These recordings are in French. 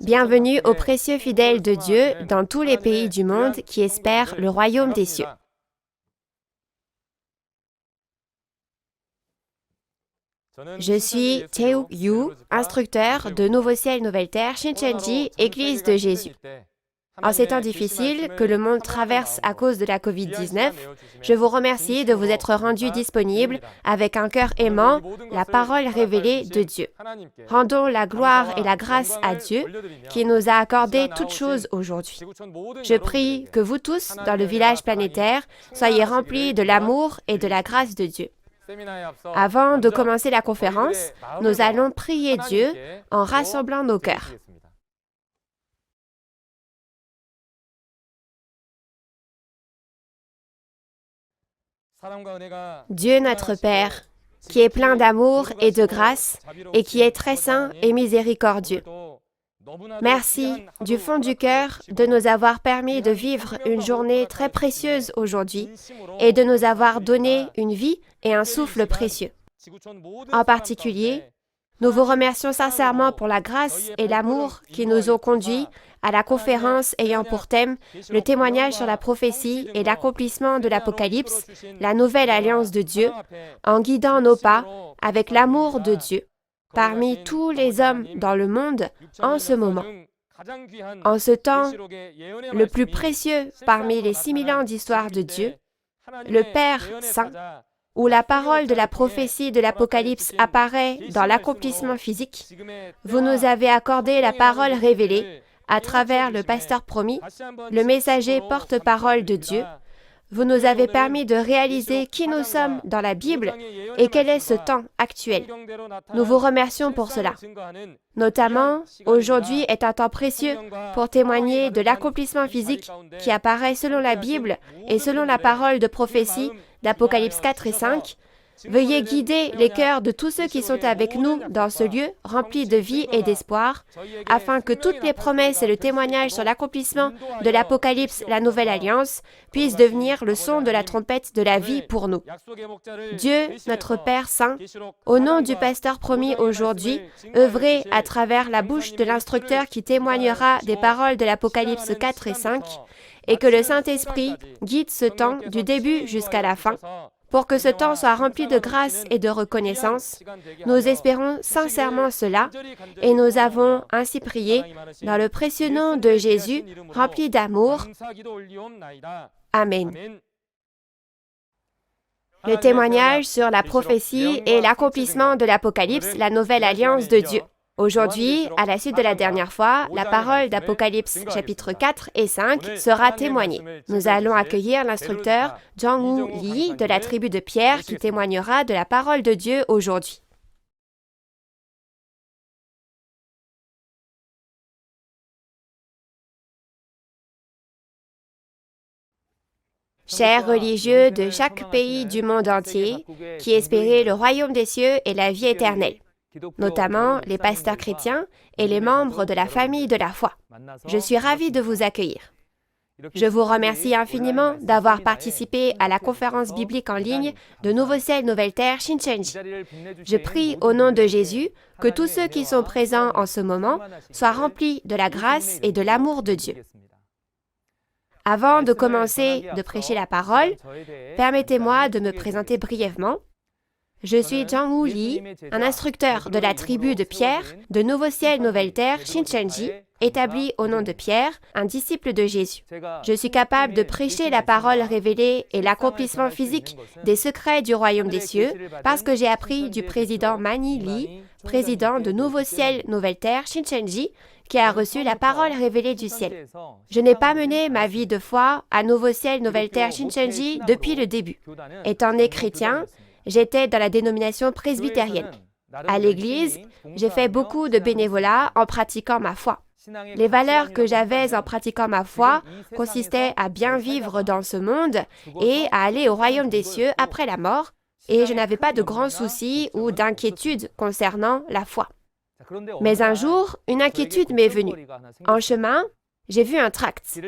Bienvenue aux précieux fidèles de Dieu dans tous les pays du monde qui espèrent le royaume des cieux. Je suis Taeuk Yu, instructeur de Nouveau Ciel, Nouvelle Terre, Shincheonji, Église de Jésus. En ces temps difficiles que le monde traverse à cause de la COVID-19, je vous remercie de vous être rendu disponible avec un cœur aimant, la parole révélée de Dieu. Rendons la gloire et la grâce à Dieu qui nous a accordé toutes choses aujourd'hui. Je prie que vous tous, dans le village planétaire, soyez remplis de l'amour et de la grâce de Dieu. Avant de commencer la conférence, nous allons prier Dieu en rassemblant nos cœurs. Dieu notre Père, qui est plein d'amour et de grâce, et qui est très saint et miséricordieux. Merci du fond du cœur de nous avoir permis de vivre une journée très précieuse aujourd'hui et de nous avoir donné une vie et un souffle précieux. En particulier, nous vous remercions sincèrement pour la grâce et l'amour qui nous ont conduits à la conférence ayant pour thème le témoignage sur la prophétie et l'accomplissement de l'Apocalypse, la nouvelle alliance de Dieu, en guidant nos pas avec l'amour de Dieu parmi tous les hommes dans le monde en ce moment. En ce temps le plus précieux parmi les 6000 ans d'histoire de Dieu, le Père Saint, où la parole de la prophétie de l'Apocalypse apparaît dans l'accomplissement physique, vous nous avez accordé la parole révélée à travers le pasteur promis, le messager porte-parole de Dieu. Vous nous avez permis de réaliser qui nous sommes dans la Bible et quel est ce temps actuel. Nous vous remercions pour cela. Notamment, aujourd'hui est un temps précieux pour témoigner de l'accomplissement physique qui apparaît selon la Bible et selon la parole de prophétie d'Apocalypse 4 et 5. Veuillez guider les cœurs de tous ceux qui sont avec nous dans ce lieu rempli de vie et d'espoir, afin que toutes les promesses et le témoignage sur l'accomplissement de l'Apocalypse, la Nouvelle Alliance, puissent devenir le son de la trompette de la vie pour nous. Dieu, notre Père Saint, au nom du pasteur promis aujourd'hui, œuvrez à travers la bouche de l'instructeur qui témoignera des paroles de l'Apocalypse 4 et 5, et que le Saint-Esprit guide ce temps du début jusqu'à la fin, pour que ce temps soit rempli de grâce et de reconnaissance. Nous espérons sincèrement cela et nous avons ainsi prié dans le précieux nom de Jésus, rempli d'amour. Amen. Le témoignage sur la prophétie et l'accomplissement de l'Apocalypse, la nouvelle alliance de Dieu. Aujourd'hui, à la suite de la dernière fois, la parole d'Apocalypse chapitre 4 et 5 sera témoignée. Nous allons accueillir l'instructeur Jang-woo Lee de la tribu de Pierre qui témoignera de la parole de Dieu aujourd'hui. Chers religieux de chaque pays du monde entier qui espéraient le royaume des cieux et la vie éternelle, notamment les pasteurs chrétiens et les membres de la famille de la foi. Je suis ravie de vous accueillir. Je vous remercie infiniment d'avoir participé à la conférence biblique en ligne de Nouveau Ciel, Nouvelle Terre, Shincheonji. Je prie au nom de Jésus que tous ceux qui sont présents en ce moment soient remplis de la grâce et de l'amour de Dieu. Avant de commencer de prêcher la parole, permettez-moi de me présenter brièvement. Je suis Jang-woo Lee, un instructeur de la tribu de Pierre, de Nouveau Ciel, Nouvelle Terre, Shincheonji, établi au nom de Pierre, un disciple de Jésus. Je suis capable de prêcher la parole révélée et l'accomplissement physique des secrets du royaume des cieux parce que j'ai appris du président Mani Lee, président de Nouveau Ciel, Nouvelle Terre, Shincheonji, qui a reçu la parole révélée du ciel. Je n'ai pas mené ma vie de foi à Nouveau Ciel, Nouvelle Terre, Shincheonji depuis le début. Étant né chrétien, j'étais dans la dénomination presbytérienne. À l'église, j'ai fait beaucoup de bénévolat en pratiquant ma foi. Les valeurs que j'avais en pratiquant ma foi consistaient à bien vivre dans ce monde et à aller au royaume des cieux après la mort, et je n'avais pas de grands soucis ou d'inquiétudes concernant la foi. Mais un jour, une inquiétude m'est venue. En chemin, j'ai vu un tract.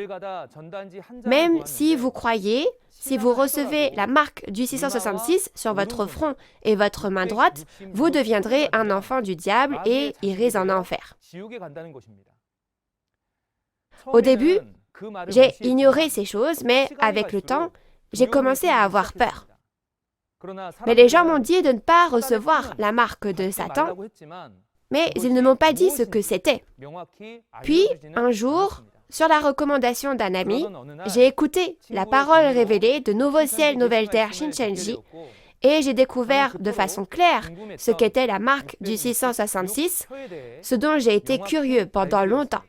Même si vous croyez, si vous recevez la marque du 666 sur votre front et votre main droite, vous deviendrez un enfant du diable et irez en enfer. Au début, j'ai ignoré ces choses, mais avec le temps, j'ai commencé à avoir peur. Mais les gens m'ont dit de ne pas recevoir la marque de Satan, mais ils ne m'ont pas dit ce que c'était. Puis, un jour, sur la recommandation d'un ami, j'ai écouté la parole révélée de Nouveau Ciel, Nouvelle Terre Shincheonji et j'ai découvert de façon claire ce qu'était la marque du 666, ce dont j'ai été curieux pendant longtemps.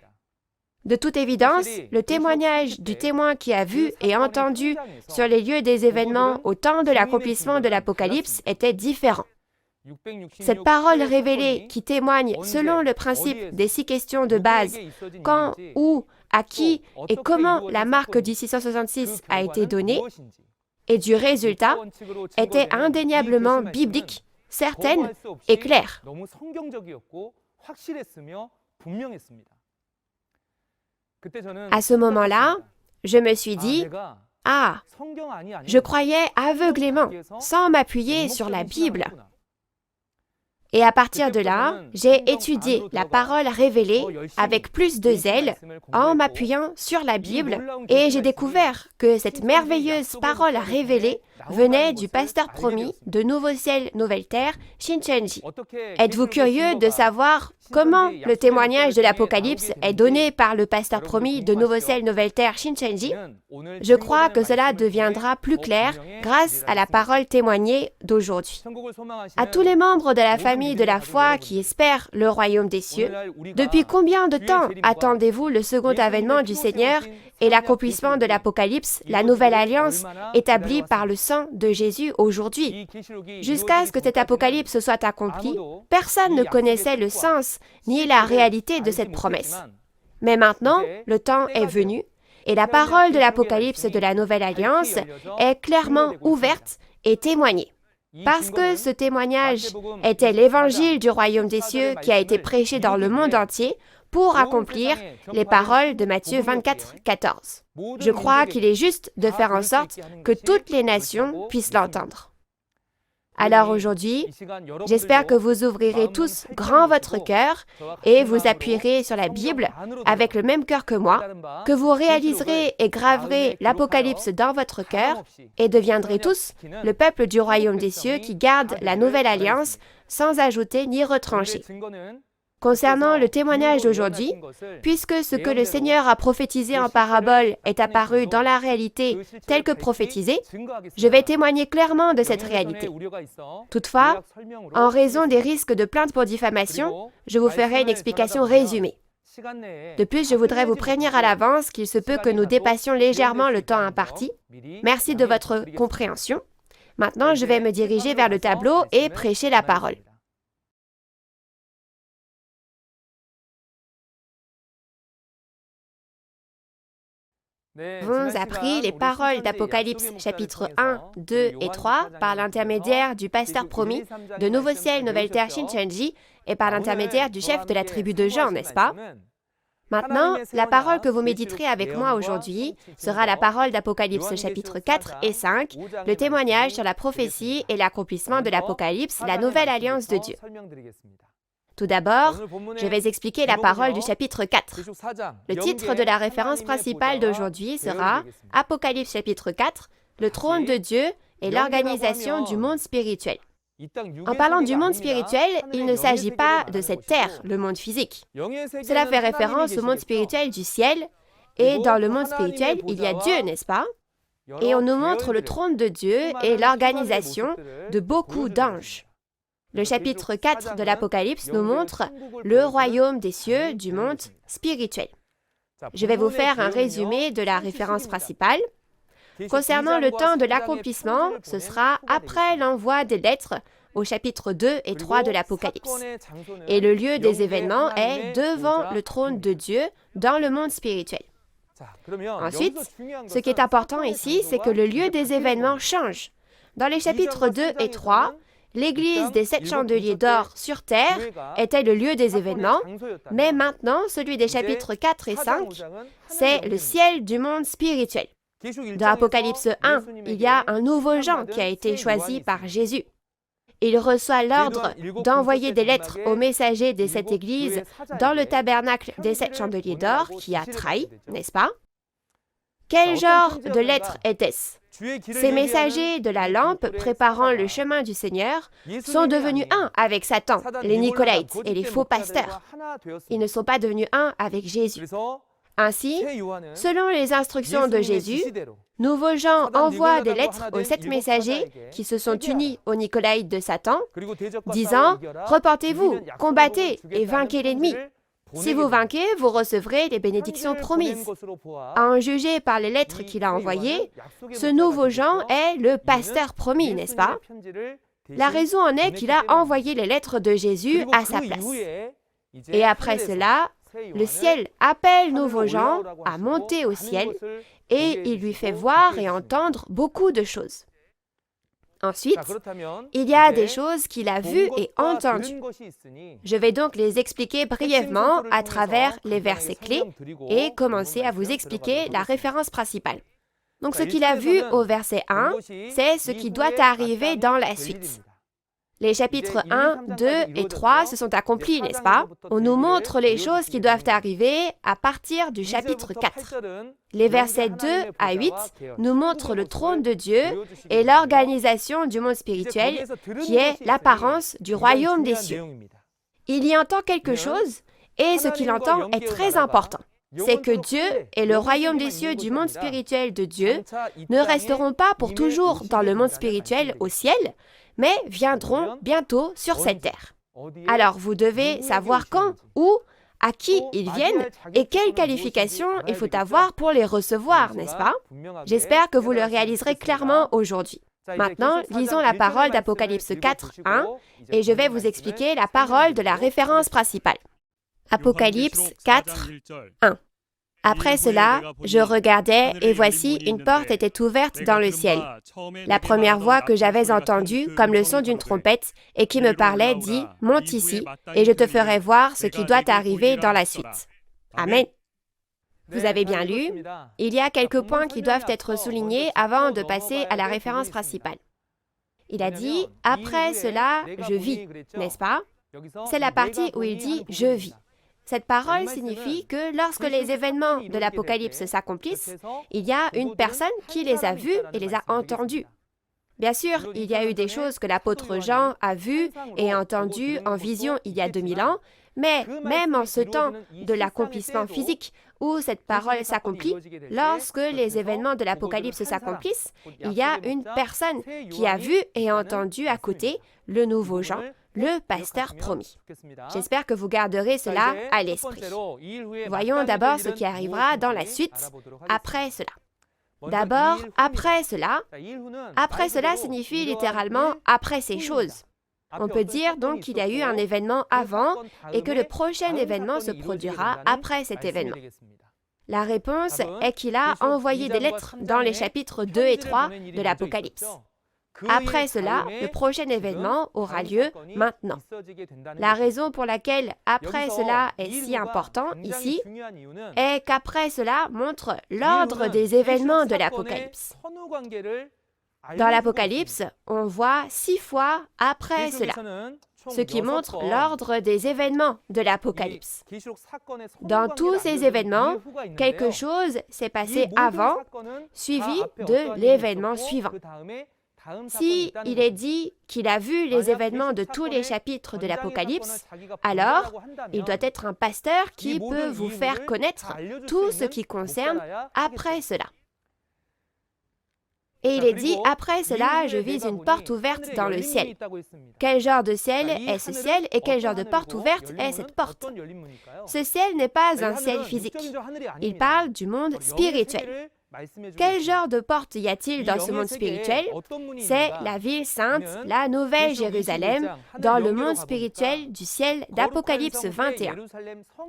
De toute évidence, le témoignage du témoin qui a vu et entendu sur les lieux des événements au temps de l'accomplissement de l'Apocalypse était différent. Cette parole révélée qui témoigne selon le principe des 6 questions de base, quand, où, à qui et comment la marque du 666 a été donnée, et du résultat, était indéniablement biblique, certaine et claire. À ce moment-là, je me suis dit, « Ah, je croyais aveuglément, sans m'appuyer sur la Bible. » Et à partir de là, j'ai étudié la parole révélée avec plus de zèle en m'appuyant sur la Bible et j'ai découvert que cette merveilleuse parole révélée venait du pasteur promis de Nouveau Ciel, Nouvelle Terre, Shincheonji. Êtes-vous curieux de savoir comment le témoignage de l'Apocalypse est donné par le pasteur promis de Nouveau Ciel, Nouvelle Terre, Shincheonji? Je crois que cela deviendra plus clair grâce à la parole témoignée d'aujourd'hui. À tous les membres de la famille de la foi qui espèrent le royaume des cieux, depuis combien de temps attendez-vous le second avènement du Seigneur et l'accomplissement de l'Apocalypse, la nouvelle alliance établie par le sang de Jésus aujourd'hui? Jusqu'à ce que cet Apocalypse soit accompli, personne ne connaissait le sens ni la réalité de cette promesse. Mais maintenant, le temps est venu et la parole de l'Apocalypse de la nouvelle alliance est clairement ouverte et témoignée. Parce que ce témoignage était l'évangile du royaume des cieux qui a été prêché dans le monde entier pour accomplir les paroles de Matthieu 24, 14. Je crois qu'il est juste de faire en sorte que toutes les nations puissent l'entendre. Alors aujourd'hui, j'espère que vous ouvrirez tous grand votre cœur et vous appuierez sur la Bible avec le même cœur que moi, que vous réaliserez et graverez l'Apocalypse dans votre cœur et deviendrez tous le peuple du royaume des cieux qui garde la nouvelle alliance sans ajouter ni retrancher. Concernant le témoignage d'aujourd'hui, puisque ce que le Seigneur a prophétisé en parabole est apparu dans la réalité telle que prophétisée, je vais témoigner clairement de cette réalité. Toutefois, en raison des risques de plainte pour diffamation, je vous ferai une explication résumée. De plus, je voudrais vous prévenir à l'avance qu'il se peut que nous dépassions légèrement le temps imparti. Merci de votre compréhension. Maintenant, je vais me diriger vers le tableau et prêcher la parole. Avons appris les paroles d'Apocalypse chapitre 1, 2 et 3 par l'intermédiaire du pasteur promis de Nouveau Ciel, Nouvelle Terre Shincheonji et par l'intermédiaire du chef de la tribu de Jean, n'est-ce pas? Maintenant, la parole que vous méditerez avec moi aujourd'hui sera la parole d'Apocalypse chapitre 4 et 5, le témoignage sur la prophétie et l'accomplissement de l'Apocalypse, la nouvelle alliance de Dieu. Tout d'abord, je vais expliquer la parole du chapitre 4. Le titre de la référence principale d'aujourd'hui sera Apocalypse chapitre 4, le trône de Dieu et l'organisation du monde spirituel. En parlant du monde spirituel, il ne s'agit pas de cette terre, le monde physique. Cela fait référence au monde spirituel du ciel, et dans le monde spirituel, il y a Dieu, n'est-ce pas? Et on nous montre le trône de Dieu et l'organisation de beaucoup d'anges. Le chapitre 4 de l'Apocalypse nous montre le royaume des cieux du monde spirituel. Je vais vous faire un résumé de la référence principale. Concernant le temps de l'accomplissement, ce sera après l'envoi des lettres au chapitre 2 et 3 de l'Apocalypse. Et le lieu des événements est devant le trône de Dieu dans le monde spirituel. Ensuite, ce qui est important ici, c'est que le lieu des événements change. Dans les chapitres 2 et 3, l'église des 7 chandeliers d'or sur terre était le lieu des événements, mais maintenant, celui des chapitres 4 et 5, c'est le ciel du monde spirituel. Dans Apocalypse 1, il y a un nouveau Jean qui a été choisi par Jésus. il reçoit l'ordre d'envoyer des lettres aux messagers de cette église dans le tabernacle des 7 chandeliers d'or qui a trahi, n'est-ce pas? Quel genre de lettres était-ce? Ces messagers de la lampe préparant le chemin du Seigneur sont devenus un avec Satan, les Nicolaïtes et les faux pasteurs. Ils ne sont pas devenus un avec Jésus. Ainsi, selon les instructions de Jésus, Nouveau Jean envoie des lettres aux 7 messagers qui se sont unis aux Nicolaïtes de Satan, disant « Repentez-vous, combattez et vainquez l'ennemi. Si vous vainquez, vous recevrez les bénédictions promises. » À en juger par les lettres qu'il a envoyées, ce Nouveau Jean est le pasteur promis, n'est-ce pas? La raison en est qu'il a envoyé les lettres de Jésus à sa place. Et après cela, le ciel appelle Nouveau Jean à monter au ciel et il lui fait voir et entendre beaucoup de choses. Ensuite, il y a des choses qu'il a vues et entendues. Je vais donc les expliquer brièvement à travers les versets clés et commencer à vous expliquer la référence principale. Donc ce qu'il a vu au verset 1, c'est ce qui doit arriver dans la suite. Les chapitres 1, 2 et 3 se sont accomplis, n'est-ce pas? On nous montre les choses qui doivent arriver à partir du chapitre 4. Les versets 2 à 8 nous montrent le trône de Dieu et l'organisation du monde spirituel qui est l'apparence du royaume des cieux. Il y entend quelque chose et ce qu'il entend est très important. C'est que Dieu et le royaume des cieux du monde spirituel de Dieu ne resteront pas pour toujours dans le monde spirituel au ciel, mais viendront bientôt sur cette terre. Alors, vous devez savoir quand, où, à qui ils viennent et quelles qualifications il faut avoir pour les recevoir, n'est-ce pas? J'espère que vous le réaliserez clairement aujourd'hui. Maintenant, lisons la parole d'Apocalypse 4, 1, et je vais vous expliquer la parole de la référence principale. Apocalypse 4, 1. Après cela, je regardais et voici, une porte était ouverte dans le ciel. La première voix que j'avais entendue, comme le son d'une trompette, et qui me parlait, dit « Monte ici, et je te ferai voir ce qui doit arriver dans la suite. » Amen. Vous avez bien lu. Il y a quelques points qui doivent être soulignés avant de passer à la référence principale. Il a dit « Après cela, je vis », n'est-ce pas? C'est la partie où il dit « Je vis ». Cette parole signifie que lorsque les événements de l'Apocalypse s'accomplissent, il y a une personne qui les a vus et les a entendus. Bien sûr, il y a eu des choses que l'apôtre Jean a vues et entendues en vision il y a 2000 ans, mais même en ce temps de l'accomplissement physique où cette parole s'accomplit, lorsque les événements de l'Apocalypse s'accomplissent, il y a une personne qui a vu et entendu à côté le nouveau Jean, le pasteur promis. J'espère que vous garderez cela à l'esprit. Voyons d'abord ce qui arrivera dans la suite, après cela. D'abord, après cela. Après cela signifie littéralement « après ces choses ». On peut dire donc qu'il y a eu un événement avant et que le prochain événement se produira après cet événement. La réponse est qu'il a envoyé des lettres dans les chapitres 2 et 3 de l'Apocalypse. Après cela, le prochain événement aura lieu maintenant. La raison pour laquelle après cela est si important ici est qu'après cela montre l'ordre des événements de l'Apocalypse. Dans l'Apocalypse, on voit 6 fois après cela, ce qui montre l'ordre des événements de l'Apocalypse. Dans tous ces événements, quelque chose s'est passé avant, suivi de l'événement suivant. Si il est dit qu'il a vu les événements de tous les chapitres de l'Apocalypse, alors il doit être un pasteur qui peut vous faire connaître tout ce qui concerne après cela. Et il est dit, après cela, je vis une porte ouverte dans le ciel. Quel genre de ciel est ce ciel et quel genre de porte ouverte est cette porte? Ce ciel n'est pas un ciel physique. Il parle du monde spirituel. Quel genre de porte y a-t-il dans ce monde spirituel? C'est la ville sainte, la Nouvelle Jérusalem, dans le monde spirituel du ciel d'Apocalypse 21.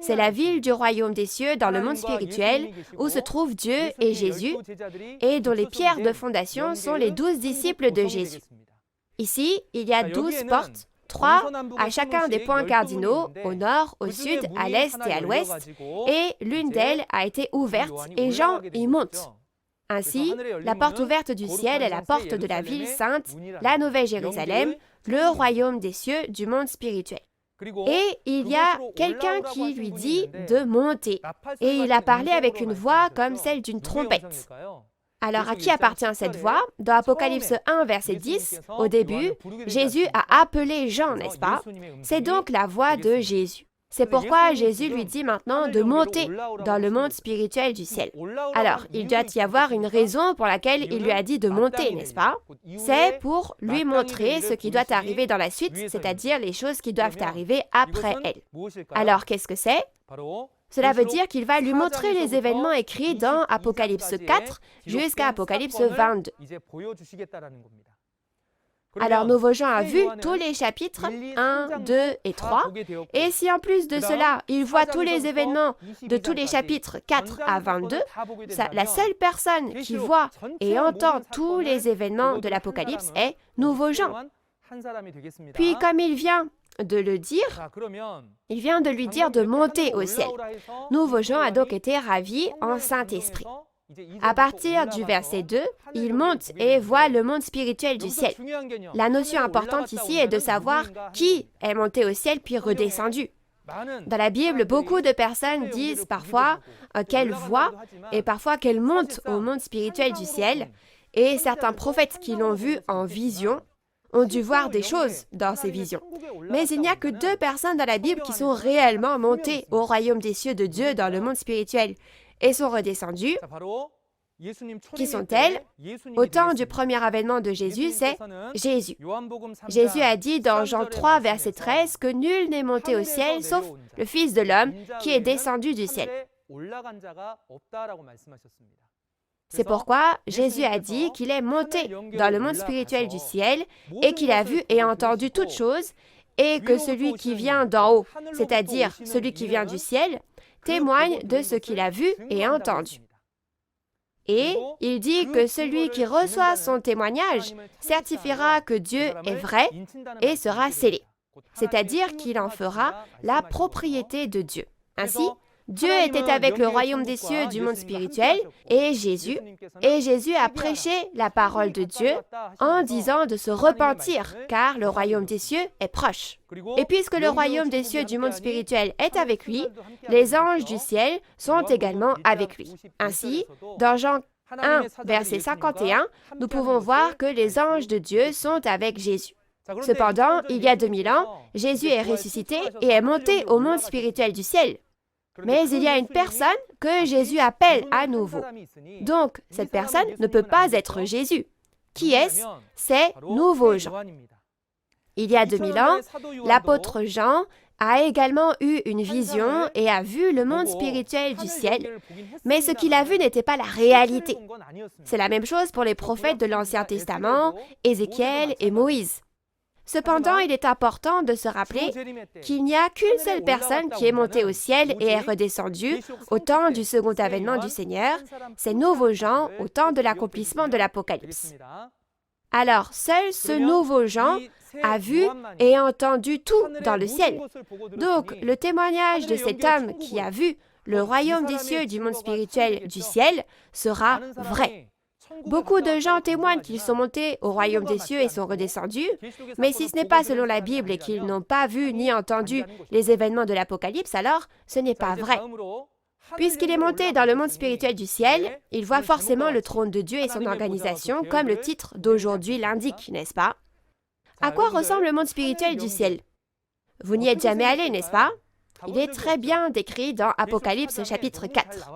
C'est la ville du royaume des cieux dans le monde spirituel où se trouvent Dieu et Jésus et dont les pierres de fondation sont les 12 disciples de Jésus. Ici, il y a 12 portes, 3 à chacun des points cardinaux, au nord, au sud, à l'est et à l'ouest, et l'une d'elles a été ouverte et Jean y monte. Ainsi, la porte ouverte du ciel est la porte de la ville sainte, la Nouvelle Jérusalem, le royaume des cieux du monde spirituel. Et il y a quelqu'un qui lui dit de monter. Et il a parlé avec une voix comme celle d'une trompette. Alors, à qui appartient cette voix? Dans Apocalypse 1, verset 10, au début, Jésus a appelé Jean, n'est-ce pas? C'est donc la voix de Jésus. C'est pourquoi Jésus lui dit maintenant de monter dans le monde spirituel du ciel. Alors, il doit y avoir une raison pour laquelle il lui a dit de monter, n'est-ce pas? C'est pour lui montrer ce qui doit arriver dans la suite, c'est-à-dire les choses qui doivent arriver après elle. Alors, qu'est-ce que c'est? Cela veut dire qu'il va lui montrer les événements écrits dans Apocalypse 4 jusqu'à Apocalypse 22. Alors, Nouveau Jean a vu tous les chapitres 1, 2 et 3. Et si en plus de cela, il voit tous les événements de tous les chapitres 4 à 22, la seule personne qui voit et entend tous les événements de l'Apocalypse est Nouveau Jean. Puis, comme il vient de le dire, il vient de lui dire de monter au ciel. Nouveau Jean a donc été ravi en Saint-Esprit. À partir du verset 2, il monte et voit le monde spirituel du ciel. La notion importante ici est de savoir qui est monté au ciel puis redescendu. Dans la Bible, beaucoup de personnes disent parfois qu'elles voient et parfois qu'elles montent au monde spirituel du ciel. Et certains prophètes qui l'ont vu en vision ont dû voir des choses dans ces visions. Mais il n'y a que 2 personnes dans la Bible qui sont réellement montées au royaume des cieux de Dieu dans le monde spirituel et sont redescendues. Qui sont-elles? Au temps du premier avènement de Jésus, c'est Jésus. Jésus a dit dans Jean 3, verset 13, que nul n'est monté au ciel sauf le Fils de l'homme qui est descendu du ciel. C'est pourquoi Jésus a dit qu'il est monté dans le monde spirituel du ciel et qu'il a vu et entendu toutes choses et que celui qui vient d'en haut, c'est-à-dire celui qui vient du ciel, témoigne de ce qu'il a vu et entendu. Et il dit que celui qui reçoit son témoignage certifiera que Dieu est vrai et sera scellé, c'est-à-dire qu'il en fera la propriété de Dieu. Ainsi, Dieu était avec le royaume des cieux du monde spirituel et Jésus a prêché la parole de Dieu en disant de se repentir, car le royaume des cieux est proche. Et puisque le royaume des cieux du monde spirituel est avec lui, les anges du ciel sont également avec lui. Ainsi, dans Jean 1, verset 51, nous pouvons voir que les anges de Dieu sont avec Jésus. Cependant, il y a 2000 ans, Jésus est ressuscité et est monté au monde spirituel du ciel. Mais il y a une personne que Jésus appelle à nouveau. Donc, cette personne ne peut pas être Jésus. Qui est-ce? C'est Nouveau Jean. Il y a 2000 ans, l'apôtre Jean a également eu une vision et a vu le monde spirituel du ciel, mais ce qu'il a vu n'était pas la réalité. C'est la même chose pour les prophètes de l'Ancien Testament, Ézéchiel et Moïse. Cependant, il est important de se rappeler qu'il n'y a qu'une seule personne qui est montée au ciel et est redescendue au temps du second avènement du Seigneur, c'est Nouveau Jean au temps de l'accomplissement de l'Apocalypse. Alors, seul ce Nouveau Jean a vu et entendu tout dans le ciel. Donc, le témoignage de cet homme qui a vu le royaume des cieux du monde spirituel du ciel sera vrai. Beaucoup de gens témoignent qu'ils sont montés au royaume des cieux et sont redescendus, mais si ce n'est pas selon la Bible et qu'ils n'ont pas vu ni entendu les événements de l'Apocalypse, alors ce n'est pas vrai. Puisqu'il est monté dans le monde spirituel du ciel, il voit forcément le trône de Dieu et son organisation, comme le titre d'aujourd'hui l'indique, n'est-ce pas? À quoi ressemble le monde spirituel du ciel? Vous n'y êtes jamais allé, n'est-ce pas? Il est très bien décrit dans Apocalypse chapitre 4.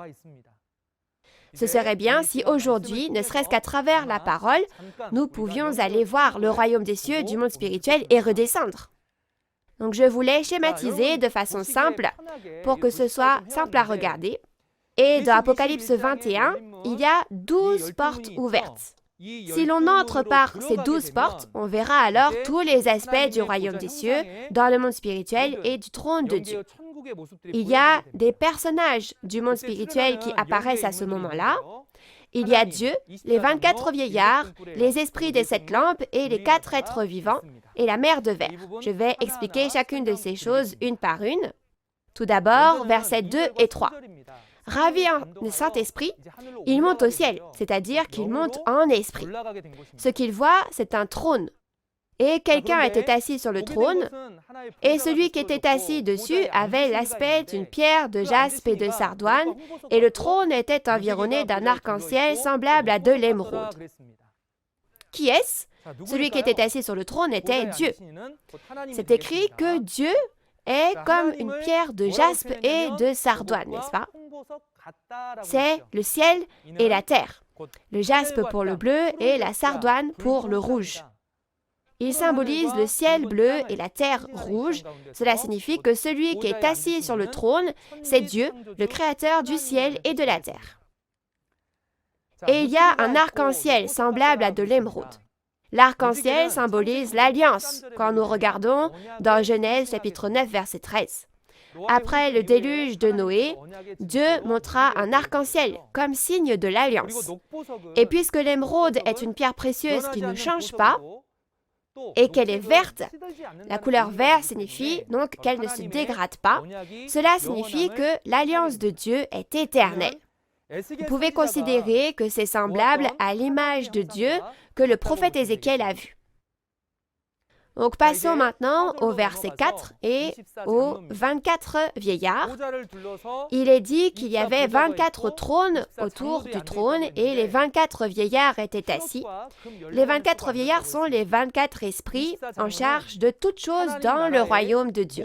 Ce serait bien si aujourd'hui, ne serait-ce qu'à travers la parole, nous pouvions aller voir le royaume des cieux du monde spirituel et redescendre. Donc je voulais schématiser de façon simple pour que ce soit simple à regarder. Et dans Apocalypse 21, il y a 12 portes ouvertes. Si l'on entre par ces 12 portes, on verra alors tous les aspects du royaume des cieux, dans le monde spirituel et du trône de Dieu. Il y a des personnages du monde spirituel qui apparaissent à ce moment-là. Il y a Dieu, les 24 vieillards, les esprits des 7 lampes et les 4 êtres vivants et la mer de verre. Je vais expliquer chacune de ces choses une par une. Tout d'abord, versets 2 et 3. ravi en Saint-Esprit, il monte au ciel, c'est-à-dire qu'il monte en esprit. Ce qu'il voit, c'est un trône. Et quelqu'un était assis sur le trône, et celui qui était assis dessus avait l'aspect d'une pierre de jaspe et de sardoine, et le trône était environné d'un arc-en-ciel semblable à de l'émeraude. Qui est-ce? Celui qui était assis sur le trône était Dieu. C'est écrit que Dieu est comme une pierre de jaspe et de sardoine, n'est-ce pas? C'est le ciel et la terre. Le jaspe pour le bleu et la sardoine pour le rouge. Il symbolise le ciel bleu et la terre rouge. Cela signifie que celui qui est assis sur le trône, c'est Dieu, le créateur du ciel et de la terre. Et il y a un arc-en-ciel semblable à de l'émeraude. L'arc-en-ciel symbolise l'alliance, quand nous regardons dans Genèse chapitre 9, verset 13. Après le déluge de Noé, Dieu montra un arc-en-ciel comme signe de l'alliance. Et puisque l'émeraude est une pierre précieuse qui ne change pas, et qu'elle est verte, la couleur vert signifie donc qu'elle ne se dégrade pas. Cela signifie que l'alliance de Dieu est éternelle. Vous pouvez considérer que c'est semblable à l'image de Dieu que le prophète Ézéchiel a vue. Donc passons maintenant au verset 4 et aux 24 vieillards. Il est dit qu'il y avait 24 trônes autour du trône et les 24 vieillards étaient assis. Les 24 vieillards sont les 24 esprits en charge de toutes choses dans le royaume de Dieu.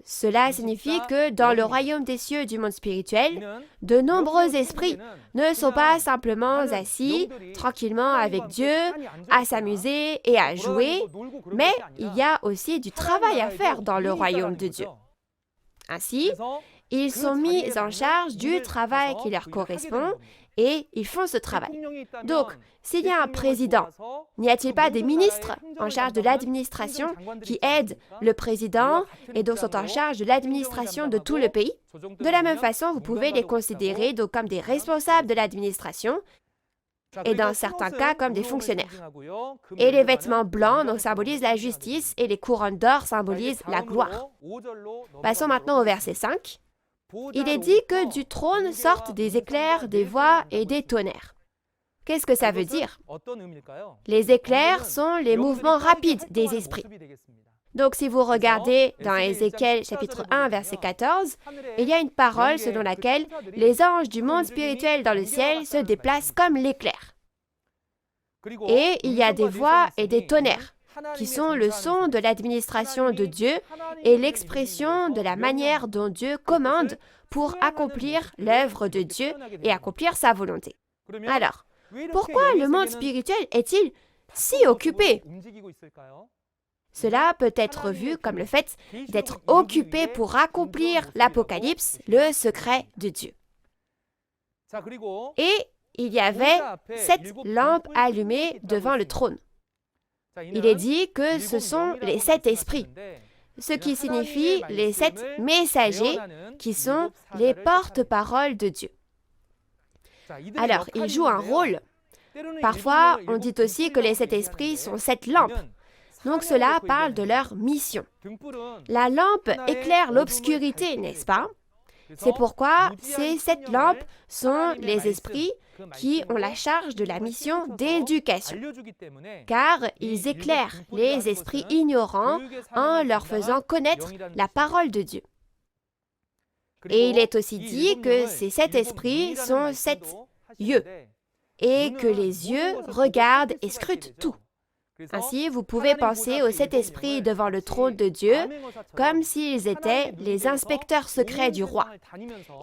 Cela signifie que dans le royaume des cieux du monde spirituel, de nombreux esprits ne sont pas simplement assis tranquillement avec Dieu, à s'amuser et à jouer, mais il y a aussi du travail à faire dans le royaume de Dieu. Ainsi, ils sont mis en charge du travail qui leur correspond et ils font ce travail. Donc, s'il y a un président, n'y a-t-il pas des ministres en charge de l'administration qui aident le président et donc sont en charge de l'administration de tout le pays? De la même façon, vous pouvez les considérer donc comme des responsables de l'administration et dans certains cas comme des fonctionnaires. Et les vêtements blancs donc, symbolisent la justice et les couronnes d'or symbolisent la gloire. Passons maintenant au verset 5. Il est dit que du trône sortent des éclairs, des voix et des tonnerres. Qu'est-ce que ça veut dire? Les éclairs sont les mouvements rapides des esprits. Donc si vous regardez dans Ézéchiel chapitre 1 verset 14, il y a une parole selon laquelle les anges du monde spirituel dans le ciel se déplacent comme l'éclair. Et il y a des voix et des tonnerres qui sont le son de l'administration de Dieu et l'expression de la manière dont Dieu commande pour accomplir l'œuvre de Dieu et accomplir sa volonté. Alors, pourquoi le monde spirituel est-il si occupé? Cela peut être vu comme le fait d'être occupé pour accomplir l'Apocalypse, le secret de Dieu. Et il y avait 7 lampes allumées devant le trône. Il est dit que ce sont les 7 esprits, ce qui signifie les 7 messagers qui sont les porte-paroles de Dieu. Alors, ils jouent un rôle. Parfois, on dit aussi que les 7 esprits sont 7 lampes. Donc cela parle de leur mission. La lampe éclaire l'obscurité, n'est-ce pas? C'est pourquoi ces 7 lampes sont les esprits qui ont la charge de la mission d'éducation, car ils éclairent les esprits ignorants en leur faisant connaître la parole de Dieu. Et il est aussi dit que ces 7 esprits sont 7 yeux, et que les yeux regardent et scrutent tout. Ainsi, vous pouvez penser aux 7 esprits devant le trône de Dieu comme s'ils étaient les inspecteurs secrets du roi.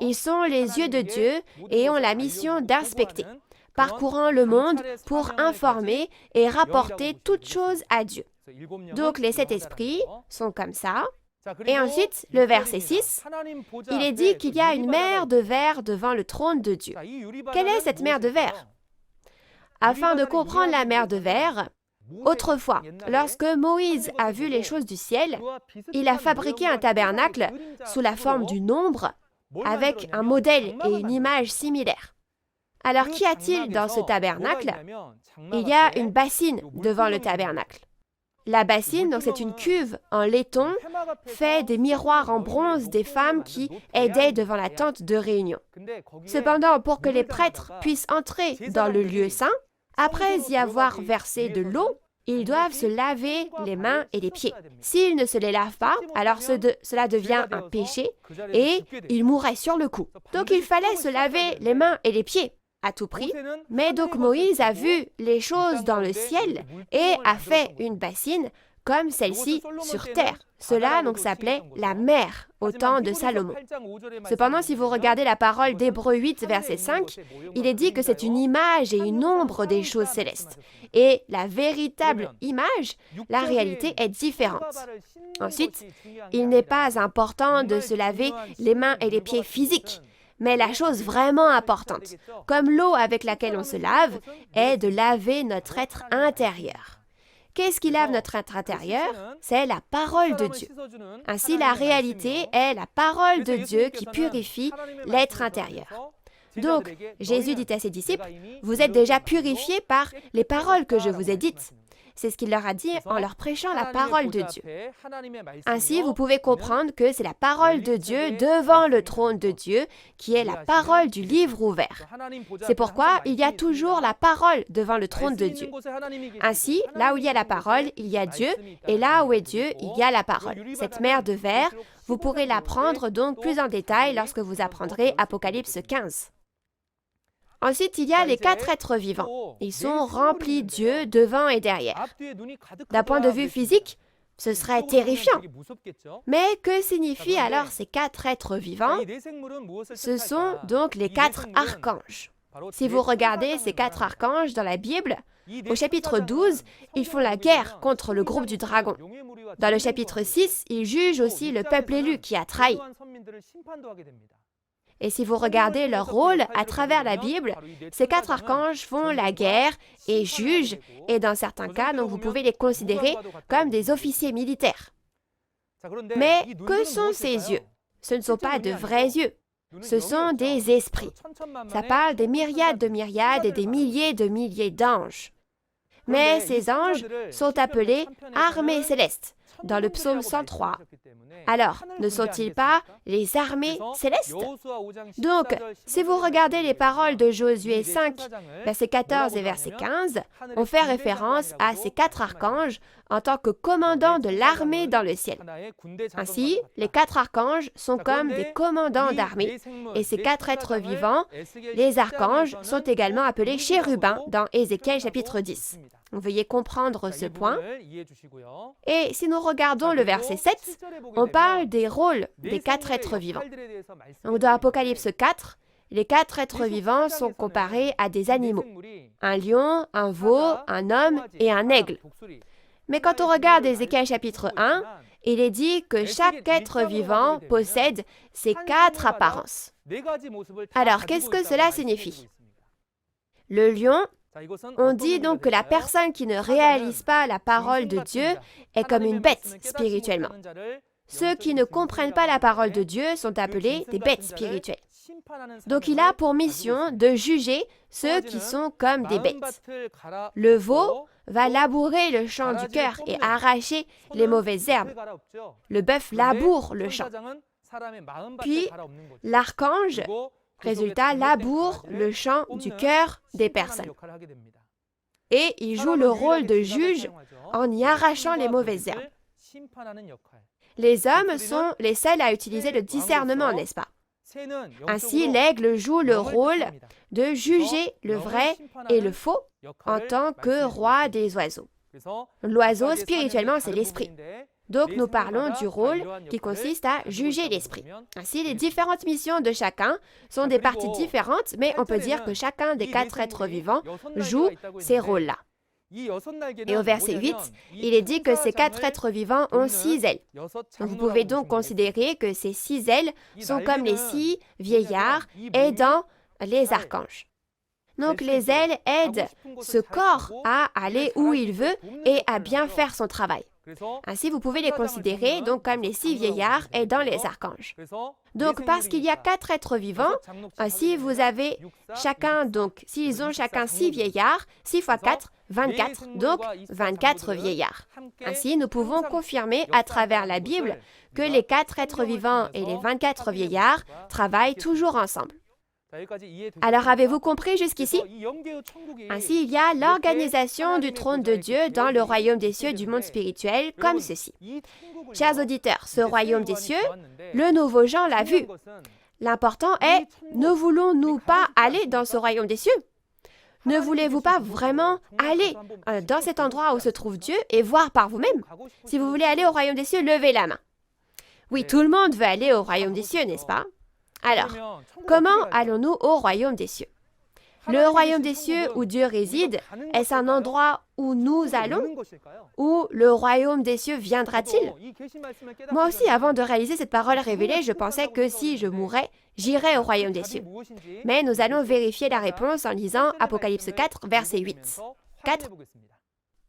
Ils sont les yeux de Dieu et ont la mission d'inspecter, parcourant le monde pour informer et rapporter toutes choses à Dieu. Donc les 7 esprits sont comme ça. Et ensuite, le verset 6, il est dit qu'il y a une mer de verre devant le trône de Dieu. Quelle est cette mer de verre? Afin de comprendre la mer de verre, autrefois, lorsque Moïse a vu les choses du ciel, il a fabriqué un tabernacle sous la forme d'une ombre avec un modèle et une image similaire. Alors, qu'y a-t-il dans ce tabernacle? Il y a une bassine devant le tabernacle. La bassine, donc c'est une cuve en laiton, fait des miroirs en bronze des femmes qui aidaient devant la tente de réunion. Cependant, pour que les prêtres puissent entrer dans le lieu saint, après y avoir versé de l'eau, ils doivent se laver les mains et les pieds. S'ils ne se les lavent pas, alors cela devient un péché et ils mourraient sur le coup. Donc il fallait se laver les mains et les pieds à tout prix. Mais donc Moïse a vu les choses dans le ciel et a fait une bassine comme celle-ci sur terre. Cela donc s'appelait la mer au temps de Salomon. Cependant, si vous regardez la parole d'Hébreux 8, verset 5, il est dit que c'est une image et une ombre des choses célestes. Et la véritable image, la réalité est différente. Ensuite, il n'est pas important de se laver les mains et les pieds physiques. Mais la chose vraiment importante, comme l'eau avec laquelle on se lave, est de laver notre être intérieur. Qu'est-ce qui lave notre être intérieur? C'est la parole de Dieu. Ainsi, la réalité est la parole de Dieu qui purifie l'être intérieur. Donc, Jésus dit à ses disciples, « Vous êtes déjà purifiés par les paroles que je vous ai dites. » C'est ce qu'il leur a dit en leur prêchant la parole de Dieu. Ainsi, vous pouvez comprendre que c'est la parole de Dieu devant le trône de Dieu qui est la parole du livre ouvert. C'est pourquoi il y a toujours la parole devant le trône de Dieu. Ainsi, là où il y a la parole, il y a Dieu, et là où est Dieu, il y a la parole. Cette mer de verre, vous pourrez l'apprendre donc plus en détail lorsque vous apprendrez Apocalypse 15. Ensuite, il y a les 4 êtres vivants. Ils sont remplis d'yeux devant et derrière. D'un point de vue physique, ce serait terrifiant. Mais que signifient alors ces 4 êtres vivants? Ce sont donc les 4 archanges. Si vous regardez ces 4 archanges dans la Bible, au chapitre 12, ils font la guerre contre le groupe du dragon. Dans le chapitre 6, ils jugent aussi le peuple élu qui a trahi. Et si vous regardez leur rôle à travers la Bible, ces 4 archanges font la guerre et jugent, et dans certains cas, donc vous pouvez les considérer comme des officiers militaires. Mais que sont ces yeux? Ce ne sont pas de vrais yeux, ce sont des esprits. Ça parle des myriades de myriades et des milliers de milliers d'anges. Mais ces anges sont appelés armées célestes dans le psaume 103. Alors, ne sont-ils pas les armées célestes? Donc, si vous regardez les paroles de Josué 5, verset 14 et verset 15, on fait référence à ces 4 archanges en tant que commandants de l'armée dans le ciel. Ainsi, les 4 archanges sont comme des commandants d'armée, et ces 4 êtres vivants, les archanges, sont également appelés chérubins dans Ézéchiel chapitre 10. Veuillez comprendre ce point. Et si nous regardons le verset 7, on parle des rôles des 4 êtres vivants. Donc dans Apocalypse 4, les 4 êtres vivants sont comparés à des animaux. Un lion, un veau, un homme et un aigle. Mais quand on regarde Ézéchiel chapitre 1, il est dit que chaque être vivant possède ces 4 apparences. Alors, qu'est-ce que cela signifie? Le lion, on dit donc que la personne qui ne réalise pas la parole de Dieu est comme une bête spirituellement. Ceux qui ne comprennent pas la parole de Dieu sont appelés des bêtes spirituelles. Donc il a pour mission de juger ceux qui sont comme des bêtes. Le veau va labourer le champ du cœur et arracher les mauvaises herbes. Le bœuf laboure le champ. Puis l'archange, résultat, laboure le champ du cœur des personnes. Et il joue le rôle de juge en y arrachant les mauvaises herbes. Les hommes sont les seuls à utiliser le discernement, n'est-ce pas? Ainsi, l'aigle joue le rôle de juger le vrai et le faux en tant que roi des oiseaux. L'oiseau, spirituellement, c'est l'esprit. Donc, nous parlons du rôle qui consiste à juger l'esprit. Ainsi, les différentes missions de chacun sont des parties différentes, mais on peut dire que chacun des 4 êtres vivants joue ces rôles-là. Et au verset 8, il est dit que ces 4 êtres vivants ont 6 ailes. Vous pouvez donc considérer que ces 6 ailes sont comme les 6 vieillards aidant les archanges. Donc les ailes aident ce corps à aller où il veut et à bien faire son travail. Ainsi, vous pouvez les considérer donc comme les 6 vieillards aidant les archanges. Donc, parce qu'il y a 4 êtres vivants, ainsi vous avez chacun, donc, s'ils ont chacun 6 vieillards, 6 fois 4, 24, donc 24 vieillards. Ainsi, nous pouvons confirmer à travers la Bible que les 4 êtres vivants et les 24 vieillards travaillent toujours ensemble. Alors, avez-vous compris jusqu'ici? Ainsi, il y a l'organisation du trône de Dieu dans le royaume des cieux du monde spirituel comme ceci. Chers auditeurs, ce royaume des cieux, le nouveau Jean l'a vu. L'important est, ne voulons-nous pas aller dans ce royaume des cieux? Ne voulez-vous pas vraiment aller dans cet endroit où se trouve Dieu et voir par vous-même? Si vous voulez aller au royaume des cieux, levez la main. Oui, tout le monde veut aller au royaume des cieux, n'est-ce pas? Alors, comment allons-nous au royaume des cieux? Le royaume des cieux où Dieu réside, est-ce un endroit où nous allons? Où le royaume des cieux viendra-t-il? Moi aussi, avant de réaliser cette parole révélée, je pensais que si je mourais, j'irais au royaume des cieux. Mais nous allons vérifier la réponse en lisant Apocalypse 4, verset 8. 4.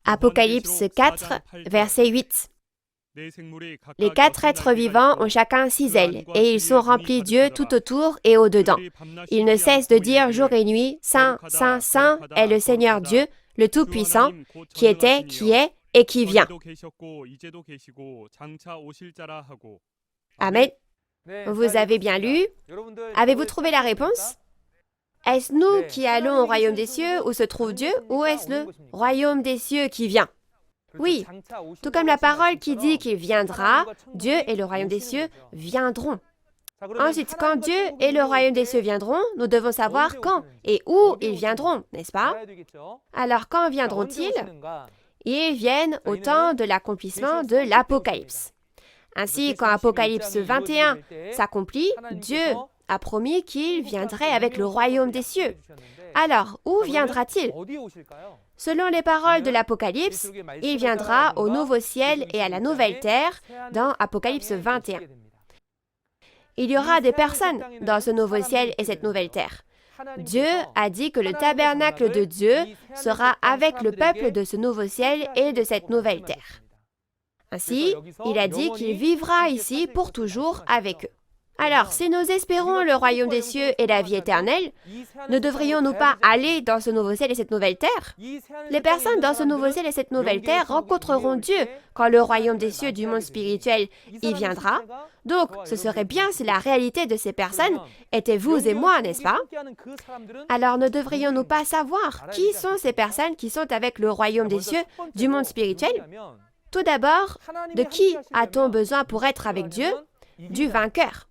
Apocalypse 4, verset 8. Les 4 êtres vivants ont chacun 6 ailes, et ils sont remplis d'yeux tout autour et au-dedans. Ils ne cessent de dire jour et nuit, Saint, Saint, Saint est le Seigneur Dieu, le Tout-Puissant, qui était, qui est et qui vient. Amen. Vous avez bien lu? Avez-vous trouvé la réponse? Est-ce nous qui allons au royaume des cieux où se trouve Dieu, ou est-ce le royaume des cieux qui vient? Oui, tout comme la parole qui dit qu'il viendra, Dieu et le royaume des cieux viendront. Ensuite, quand Dieu et le royaume des cieux viendront, nous devons savoir quand et où ils viendront, n'est-ce pas? Alors, quand viendront-ils? Ils viennent au temps de l'accomplissement de l'Apocalypse. Ainsi, quand Apocalypse 21 s'accomplit, Dieu a promis qu'il viendrait avec le royaume des cieux. Alors, où viendra-t-il? Selon les paroles de l'Apocalypse, il viendra au nouveau ciel et à la nouvelle terre dans Apocalypse 21. Il y aura des personnes dans ce nouveau ciel et cette nouvelle terre. Dieu a dit que le tabernacle de Dieu sera avec le peuple de ce nouveau ciel et de cette nouvelle terre. Ainsi, il a dit qu'il vivra ici pour toujours avec eux. Alors, si nous espérons le royaume des cieux et la vie éternelle, ne devrions-nous pas aller dans ce nouveau ciel et cette nouvelle terre? Les personnes dans ce nouveau ciel et cette nouvelle terre rencontreront Dieu quand le royaume des cieux du monde spirituel y viendra. Donc, ce serait bien si la réalité de ces personnes était vous et moi, n'est-ce pas? Alors, ne devrions-nous pas savoir qui sont ces personnes qui sont avec le royaume des cieux du monde spirituel? Tout d'abord, de qui a-t-on besoin pour être avec Dieu? Du vainqueur.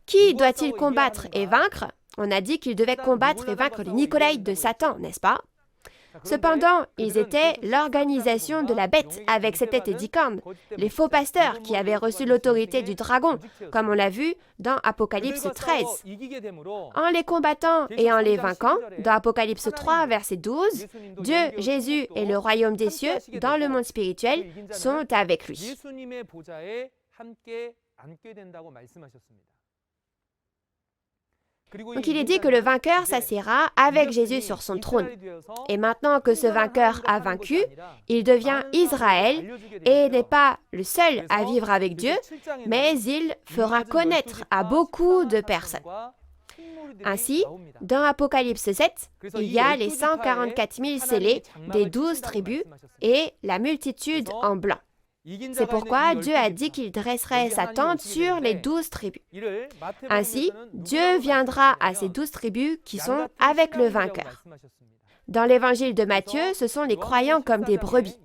Qui doit-il combattre et vaincre? On a dit qu'il devait combattre et vaincre les Nicolaïtes de Satan, n'est-ce pas? Cependant, ils étaient l'organisation de la bête avec ses têtes et 10 cornes, les faux pasteurs qui avaient reçu l'autorité du dragon, comme on l'a vu dans Apocalypse 13. En les combattant et en les vainquant, dans Apocalypse 3, verset 12, Dieu, Jésus et le royaume des cieux, dans le monde spirituel, sont avec lui. Donc il est dit que le vainqueur s'assiera avec Jésus sur son trône. Et maintenant que ce vainqueur a vaincu, il devient Israël et n'est pas le seul à vivre avec Dieu, mais il fera connaître à beaucoup de personnes. Ainsi, dans Apocalypse 7, il y a les 144 000 scellés des 12 tribus et la multitude en blanc. C'est pourquoi Dieu a dit qu'il dresserait sa tente sur les 12 tribus. Ainsi, Dieu viendra à ces 12 tribus qui sont avec le vainqueur. Dans l'évangile de Matthieu, ce sont les croyants comme des brebis.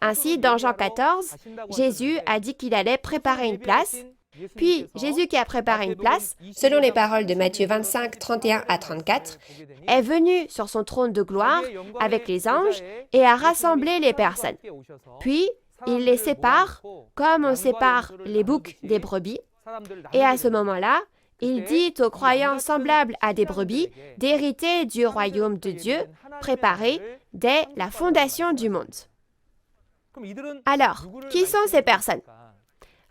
Ainsi, dans Jean 14, Jésus a dit qu'il allait préparer une place. Puis, Jésus qui a préparé une place, selon les paroles de Matthieu 25, 31 à 34, est venu sur son trône de gloire avec les anges et a rassemblé les personnes. Puis, il les sépare comme on sépare les boucs des brebis. Et à ce moment-là, il dit aux croyants semblables à des brebis d'hériter du royaume de Dieu préparé dès la fondation du monde. Alors, qui sont ces personnes?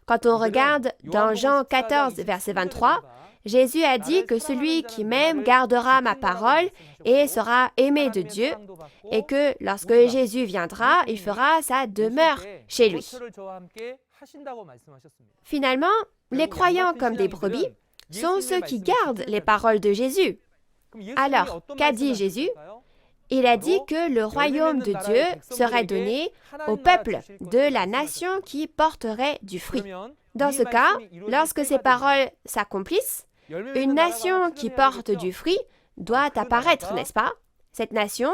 Quand on regarde dans Jean 14, verset 23, Jésus a dit que celui qui m'aime gardera ma parole et sera aimé de Dieu, et que lorsque Jésus viendra, il fera sa demeure chez lui. Finalement, les croyants comme des brebis sont ceux qui gardent les paroles de Jésus. Alors, qu'a dit Jésus? Il a dit que le royaume de Dieu serait donné au peuple de la nation qui porterait du fruit. Dans ce cas, lorsque ces paroles s'accomplissent, une nation qui porte du fruit doit apparaître, n'est-ce pas? Cette nation,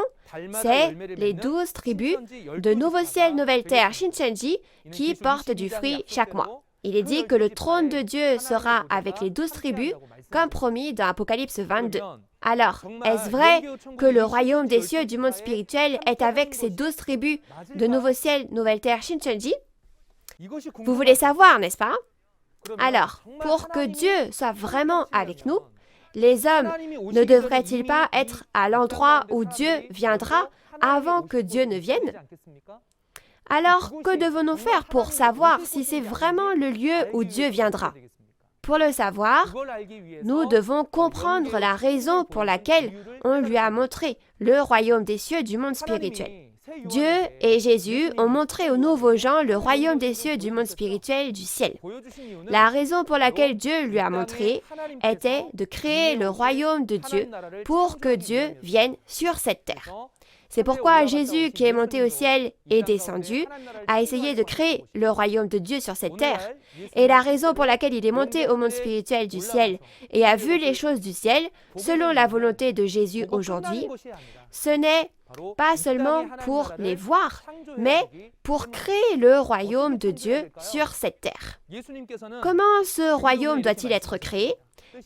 c'est les 12 tribus de Nouveau Ciel, Nouvelle Terre, Shincheonji, qui portent du fruit chaque mois. Il est dit que le trône de Dieu sera avec les 12 tribus, comme promis dans Apocalypse 22. Alors, est-ce vrai que le royaume des cieux du monde spirituel est avec ces 12 tribus de Nouveau Ciel, Nouvelle Terre, Shincheonji? Vous voulez savoir, n'est-ce pas? Alors, pour que Dieu soit vraiment avec nous, les hommes ne devraient-ils pas être à l'endroit où Dieu viendra avant que Dieu ne vienne? Alors, que devons-nous faire pour savoir si c'est vraiment le lieu où Dieu viendra? Pour le savoir, nous devons comprendre la raison pour laquelle on lui a montré le royaume des cieux du monde spirituel. Dieu et Jésus ont montré aux nouveaux gens le royaume des cieux du monde spirituel du ciel. La raison pour laquelle Dieu lui a montré était de créer le royaume de Dieu pour que Dieu vienne sur cette terre. C'est pourquoi Jésus, qui est monté au ciel et descendu, a essayé de créer le royaume de Dieu sur cette terre. Et la raison pour laquelle il est monté au monde spirituel du ciel et a vu les choses du ciel, selon la volonté de Jésus aujourd'hui, ce n'est pas seulement pour les voir, mais pour créer le royaume de Dieu sur cette terre. Comment ce royaume doit-il être créé?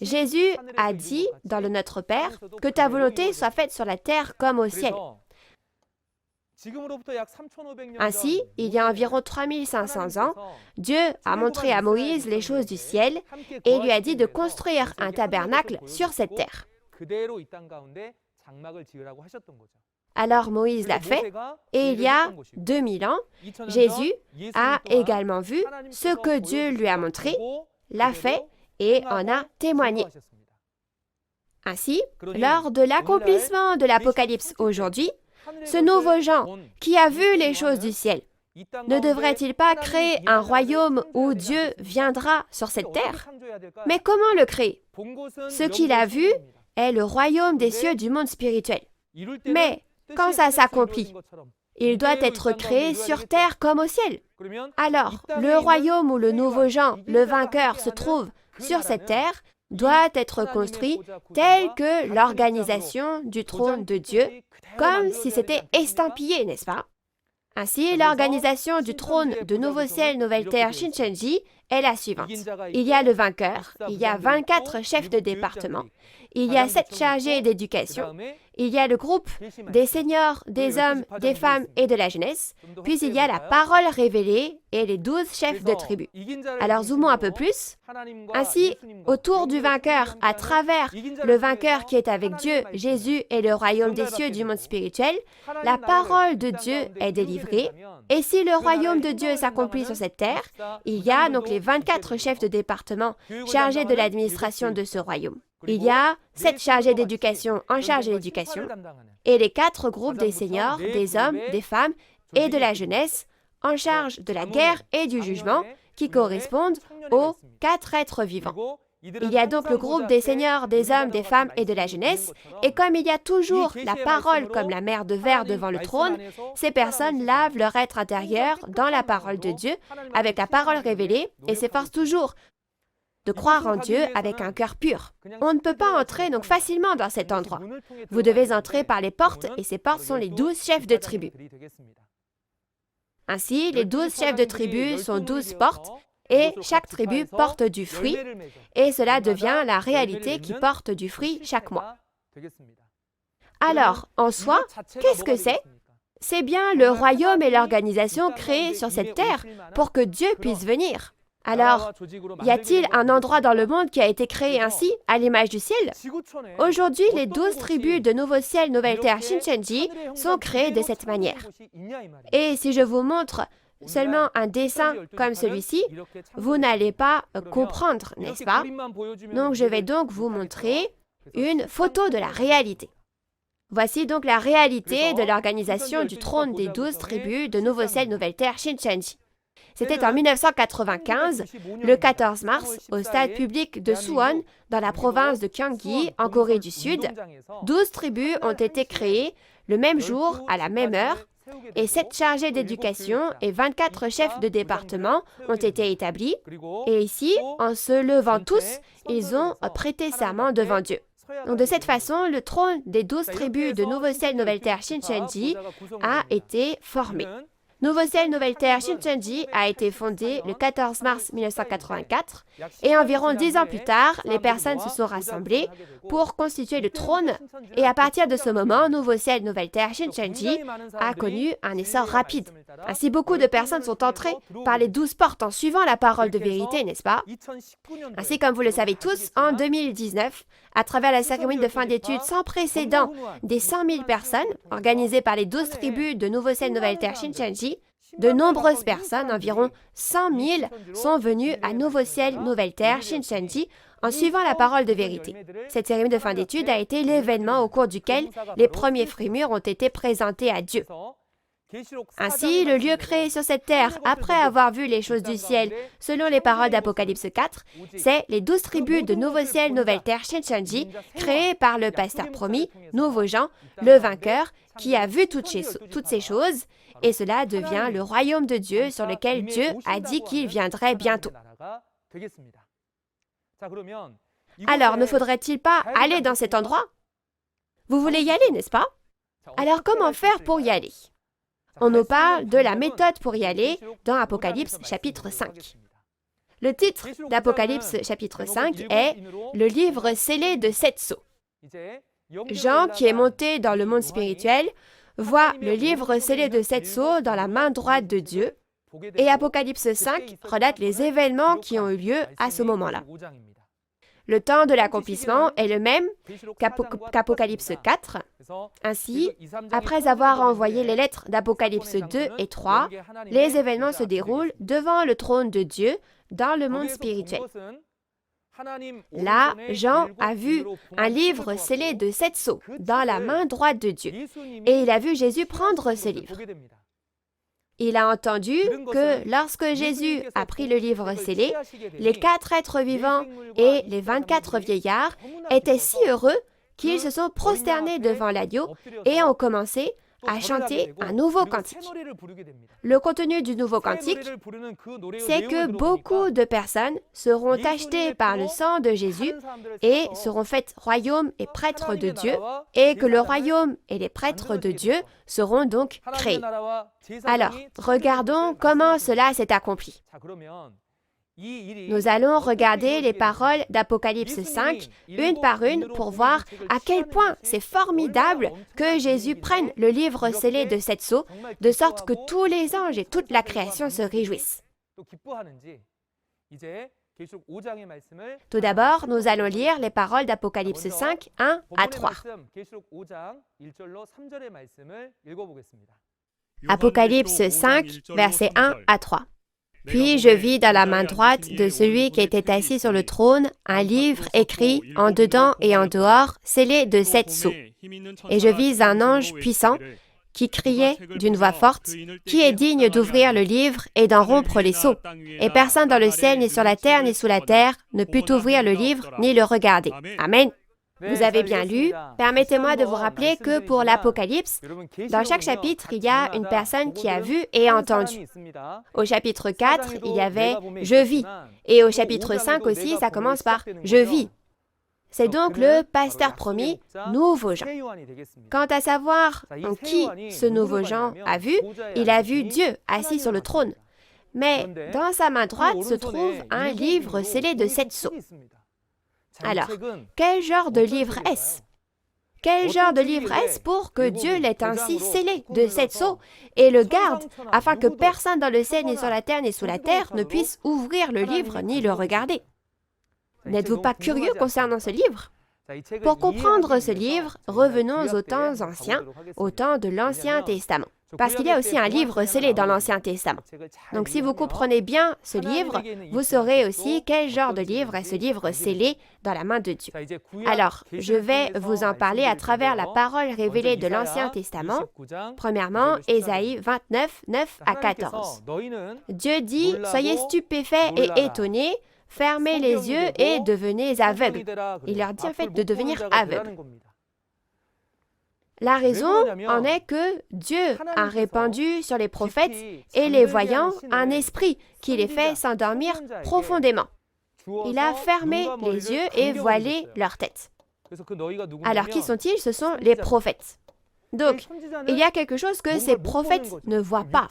Jésus a dit dans le Notre Père que ta volonté soit faite sur la terre comme au ciel. Ainsi, il y a environ 3500 ans, Dieu a montré à Moïse les choses du ciel et lui a dit de construire un tabernacle sur cette terre. Alors Moïse l'a fait, et il y a 2000 ans, Jésus a également vu ce que Dieu lui a montré, l'a fait et en a témoigné. Ainsi, lors de l'accomplissement de l'Apocalypse aujourd'hui, ce nouveau Jean, qui a vu les choses du ciel, ne devrait-il pas créer un royaume où Dieu viendra sur cette terre? Mais comment le créer? Ce qu'il a vu est le royaume des cieux du monde spirituel. Mais quand ça s'accomplit, il doit être créé sur terre comme au ciel. Alors, le royaume où le nouveau Jean, le vainqueur, se trouve sur cette terre, doit être construit tel que l'organisation du trône de Dieu, comme si c'était estampillé, n'est-ce pas? Ainsi, l'organisation du trône de Nouveau Ciel, Nouvelle Terre, Shincheonji est la suivante. Il y a le vainqueur, il y a 24 chefs de département, il y a 7 chargés d'éducation, il y a le groupe des seniors, des hommes, des femmes et de la jeunesse, puis il y a la parole révélée et les 12 chefs de tribu. Alors zoomons un peu plus. Ainsi, autour du vainqueur, à travers le vainqueur qui est avec Dieu, Jésus et le royaume des cieux du monde spirituel, la parole de Dieu est délivrée. Et si le royaume de Dieu s'accomplit sur cette terre, il y a donc les 24 chefs de département chargés de l'administration de ce royaume. Il y a 7 chargés d'éducation en charge de l'éducation et les 4 groupes des seniors, des hommes, des femmes et de la jeunesse en charge de la guerre et du jugement qui correspondent aux 4 êtres vivants. Il y a donc le groupe des seniors, des hommes, des femmes et de la jeunesse, et comme il y a toujours la parole comme la mer de verre devant le trône, ces personnes lavent leur être intérieur dans la parole de Dieu avec la parole révélée et s'efforcent toujours de croire en Dieu avec un cœur pur. On ne peut pas entrer donc facilement dans cet endroit. Vous devez entrer par les portes et ces portes sont les 12 chefs de tribu. Ainsi, les 12 chefs de tribu sont 12 portes et chaque tribu porte du fruit et cela devient la réalité qui porte du fruit chaque mois. Alors, en soi, qu'est-ce que c'est? C'est bien le royaume et l'organisation créés sur cette terre pour que Dieu puisse venir. Alors, y a-t-il un endroit dans le monde qui a été créé ainsi, à l'image du ciel? Aujourd'hui, les 12 tribus de Nouveau Ciel, Nouvelle Terre, Shincheonji sont créées de cette manière. Et si je vous montre seulement un dessin comme celui-ci, vous n'allez pas comprendre, n'est-ce pas? Donc, je vais donc vous montrer une photo de la réalité. Voici donc la réalité de l'organisation du trône des 12 tribus de Nouveau-Ciel, Nouvelle-Terre, Shincheonji. C'était en 1995, le 14 mars, au stade public de Suwon, dans la province de Gyeonggi, en Corée du Sud. 12 tribus ont été créées le même jour, à la même heure, et 7 chargés d'éducation et 24 chefs de département ont été établis. Et ici, en se levant tous, ils ont prêté serment devant Dieu. Donc, de cette façon, le trône des 12 tribus de Nouveau-Ciel, Nouvelle-Terre, Shincheonji a été formé. Nouveau-Ciel, Nouvelle-Terre, Shincheonji a été fondé le 14 mars 1984 et environ 10 ans plus tard, les personnes se sont rassemblées pour constituer le trône et à partir de ce moment, Nouveau-Ciel, Nouvelle-Terre, Shincheonji a connu un essor rapide. Ainsi, beaucoup de personnes sont entrées par les 12 portes en suivant la parole de vérité, n'est-ce pas? Ainsi, comme vous le savez tous, en 2019, à travers la cérémonie de fin d'études sans précédent des 100 000 personnes organisée par les 12 tribus de Nouveau-Ciel, Nouvelle-Terre, Shincheonji, de nombreuses personnes, environ 100 000, sont venues à Nouveau-Ciel, Nouvelle-Terre, Shincheonji, en suivant la parole de vérité. Cette cérémonie de fin d'études a été l'événement au cours duquel les premiers fruits mûrs ont été présentés à Dieu. Ainsi, le lieu créé sur cette terre, après avoir vu les choses du ciel, selon les paroles d'Apocalypse 4, c'est les 12 tribus de Nouveau-Ciel, Nouvelle-Terre, Shincheonji, créées par le pasteur promis, Nouveau Jean, le vainqueur, qui a vu toutes ces choses, et cela devient le royaume de Dieu sur lequel Dieu a dit qu'il viendrait bientôt. Alors, ne faudrait-il pas aller dans cet endroit? Vous voulez y aller, n'est-ce pas? Alors, comment faire pour y aller? On nous parle de la méthode pour y aller dans Apocalypse chapitre 5. Le titre d'Apocalypse chapitre 5 est « Le livre scellé de 7 sceaux ». Jean, qui est monté dans le monde spirituel, voit le livre scellé de 7 sceaux dans la main droite de Dieu, et Apocalypse 5 relate les événements qui ont eu lieu à ce moment-là. Le temps de l'accomplissement est le même qu'Apocalypse 4. Ainsi, après avoir envoyé les lettres d'Apocalypse 2 et 3, les événements se déroulent devant le trône de Dieu dans le monde spirituel. Là, Jean a vu un livre scellé de 7 sceaux dans la main droite de Dieu, et il a vu Jésus prendre ce livre. Il a entendu que lorsque Jésus a pris le livre scellé, les 4 êtres vivants et les 24 vieillards étaient si heureux qu'ils se sont prosternés devant l'agneau et ont commencé à chanter un nouveau cantique. Le contenu du nouveau cantique, c'est que beaucoup de personnes seront achetées par le sang de Jésus et seront faites royaume et prêtres de Dieu, et que le royaume et les prêtres de Dieu seront donc créés. Alors, regardons comment cela s'est accompli. Nous allons regarder les paroles d'Apocalypse 5, une par une, pour voir à quel point c'est formidable que Jésus prenne le livre scellé de 7 sceaux, de sorte que tous les anges et toute la création se réjouissent. Tout d'abord, nous allons lire les paroles d'Apocalypse 5, 1 à 3. Apocalypse 5, versets 1 à 3. Puis je vis dans la main droite de celui qui était assis sur le trône un livre écrit en dedans et en dehors, scellé de 7 sceaux. Et je vis un ange puissant qui criait d'une voix forte, « Qui est digne d'ouvrir le livre et d'en rompre les sceaux ?» Et personne dans le ciel, ni sur la terre, ni sous la terre, ne put ouvrir le livre, ni le regarder. Amen. Vous avez bien lu. Permettez-moi de vous rappeler que pour l'Apocalypse, dans chaque chapitre, il y a une personne qui a vu et entendu. Au chapitre 4, il y avait « Je vis ». Et au chapitre 5 aussi, ça commence par « Je vis ». C'est donc le pasteur promis, Nouveau Jean. Quant à savoir qui ce Nouveau Jean a vu, il a vu Dieu assis sur le trône. Mais dans sa main droite se trouve un livre scellé de 7 sceaux. Alors, quel genre de livre est-ce? Quel genre de livre est-ce pour que Dieu l'ait ainsi scellé de 7 sceaux et le garde, afin que personne dans le ciel, ni sur la terre, ni sous la terre ne puisse ouvrir le livre ni le regarder? N'êtes-vous pas curieux concernant ce livre? Pour comprendre ce livre, revenons aux temps anciens, au temps de l'Ancien Testament. Parce qu'il y a aussi un livre scellé dans l'Ancien Testament. Donc si vous comprenez bien ce livre, vous saurez aussi quel genre de livre est ce livre scellé dans la main de Dieu. Alors, je vais vous en parler à travers la parole révélée de l'Ancien Testament. Premièrement, Ésaïe 29, 9 à 14. Dieu dit, « Soyez stupéfaits et étonnés, fermez les yeux et devenez aveugles. » Il leur dit en fait de devenir aveugles. La raison en est que Dieu a répandu sur les prophètes et les voyants un esprit qui les fait s'endormir profondément. Il a fermé les yeux et voilé leur tête. Alors qui sont-ils? Ce sont les prophètes. Donc, il y a quelque chose que ces prophètes ne voient pas.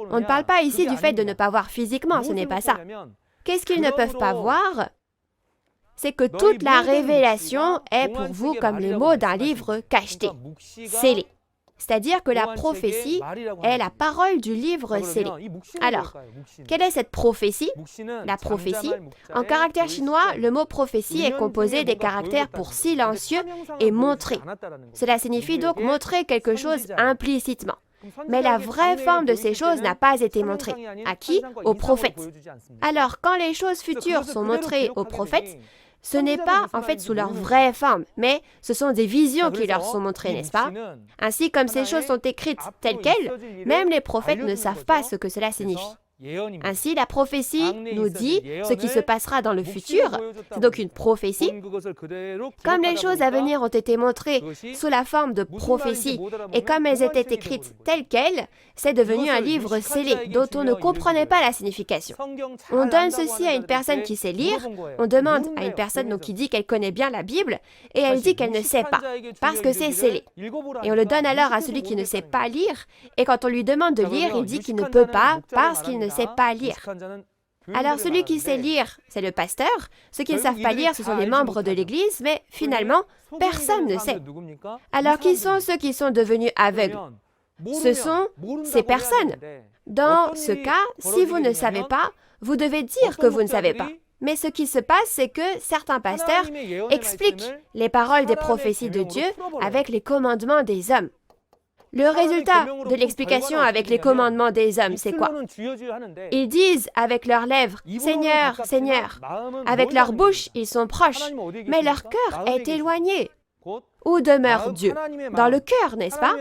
On ne parle pas ici du fait de ne pas voir physiquement, ce n'est pas ça. Qu'est-ce qu'ils ne peuvent pas voir? C'est que toute la révélation est pour vous comme les mots d'un livre cacheté, scellé. C'est-à-dire que la prophétie est la parole du livre scellé. Alors, quelle est cette prophétie? La prophétie. En caractère chinois, le mot prophétie est composé des caractères pour silencieux et montrer. Cela signifie donc montrer quelque chose implicitement. Mais la vraie forme de ces choses n'a pas été montrée. À qui? Aux prophètes. Alors, quand les choses futures sont montrées aux prophètes, ce n'est pas en fait sous leur vraie forme, mais ce sont des visions qui leur sont montrées, n'est-ce pas? Ainsi, comme ces choses sont écrites telles quelles, même les prophètes ne savent pas ce que cela signifie. Ainsi, la prophétie nous dit ce qui se passera dans le futur. C'est donc une prophétie. Comme les choses à venir ont été montrées sous la forme de prophétie et comme elles étaient écrites telles quelles, c'est devenu un livre scellé dont on ne comprenait pas la signification. On donne ceci à une personne qui sait lire, on demande à une personne donc, qui dit qu'elle connaît bien la Bible et elle dit qu'elle ne sait pas parce que c'est scellé. Et on le donne alors à celui qui ne sait pas lire et quand on lui demande de lire, il dit qu'il ne peut pas parce qu'il ne sait pas lire. Alors celui qui sait lire, c'est le pasteur. Ceux qui ne savent pas lire, ce sont les membres de l'Église, mais finalement, personne ne sait. Alors qui sont ceux qui sont devenus aveugles? Ce sont ces personnes. Dans ce cas, si vous ne savez pas, vous devez dire que vous ne savez pas. Mais ce qui se passe, c'est que certains pasteurs expliquent les paroles des prophéties de Dieu avec les commandements des hommes. Le résultat de l'explication avec les commandements des hommes, c'est quoi? Ils disent avec leurs lèvres, « Seigneur, Seigneur ». Avec leur bouche, ils sont proches, mais leur cœur est éloigné. Où demeure Dieu? Dans le cœur, n'est-ce pas?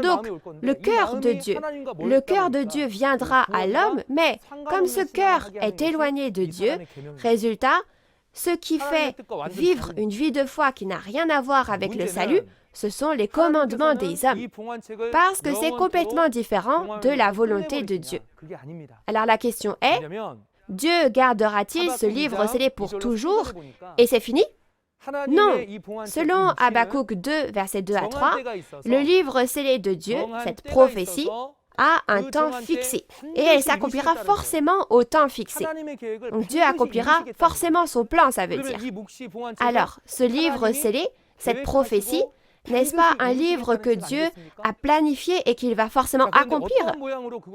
Donc, le cœur de Dieu viendra à l'homme, mais comme ce cœur est éloigné de Dieu, résultat, ce qui fait vivre une vie de foi qui n'a rien à voir avec le salut, ce sont les commandements des hommes, parce que c'est complètement différent de la volonté de Dieu. Alors la question est, Dieu gardera-t-il ce livre scellé pour toujours et c'est fini? Non. Selon Habakkuk 2, versets 2 à 3, le livre scellé de Dieu, cette prophétie, a un temps fixé et elle s'accomplira forcément au temps fixé. Donc Dieu accomplira forcément son plan, ça veut dire. Alors, ce livre scellé, cette prophétie, n'est-ce pas un livre que Dieu a planifié et qu'il va forcément accomplir?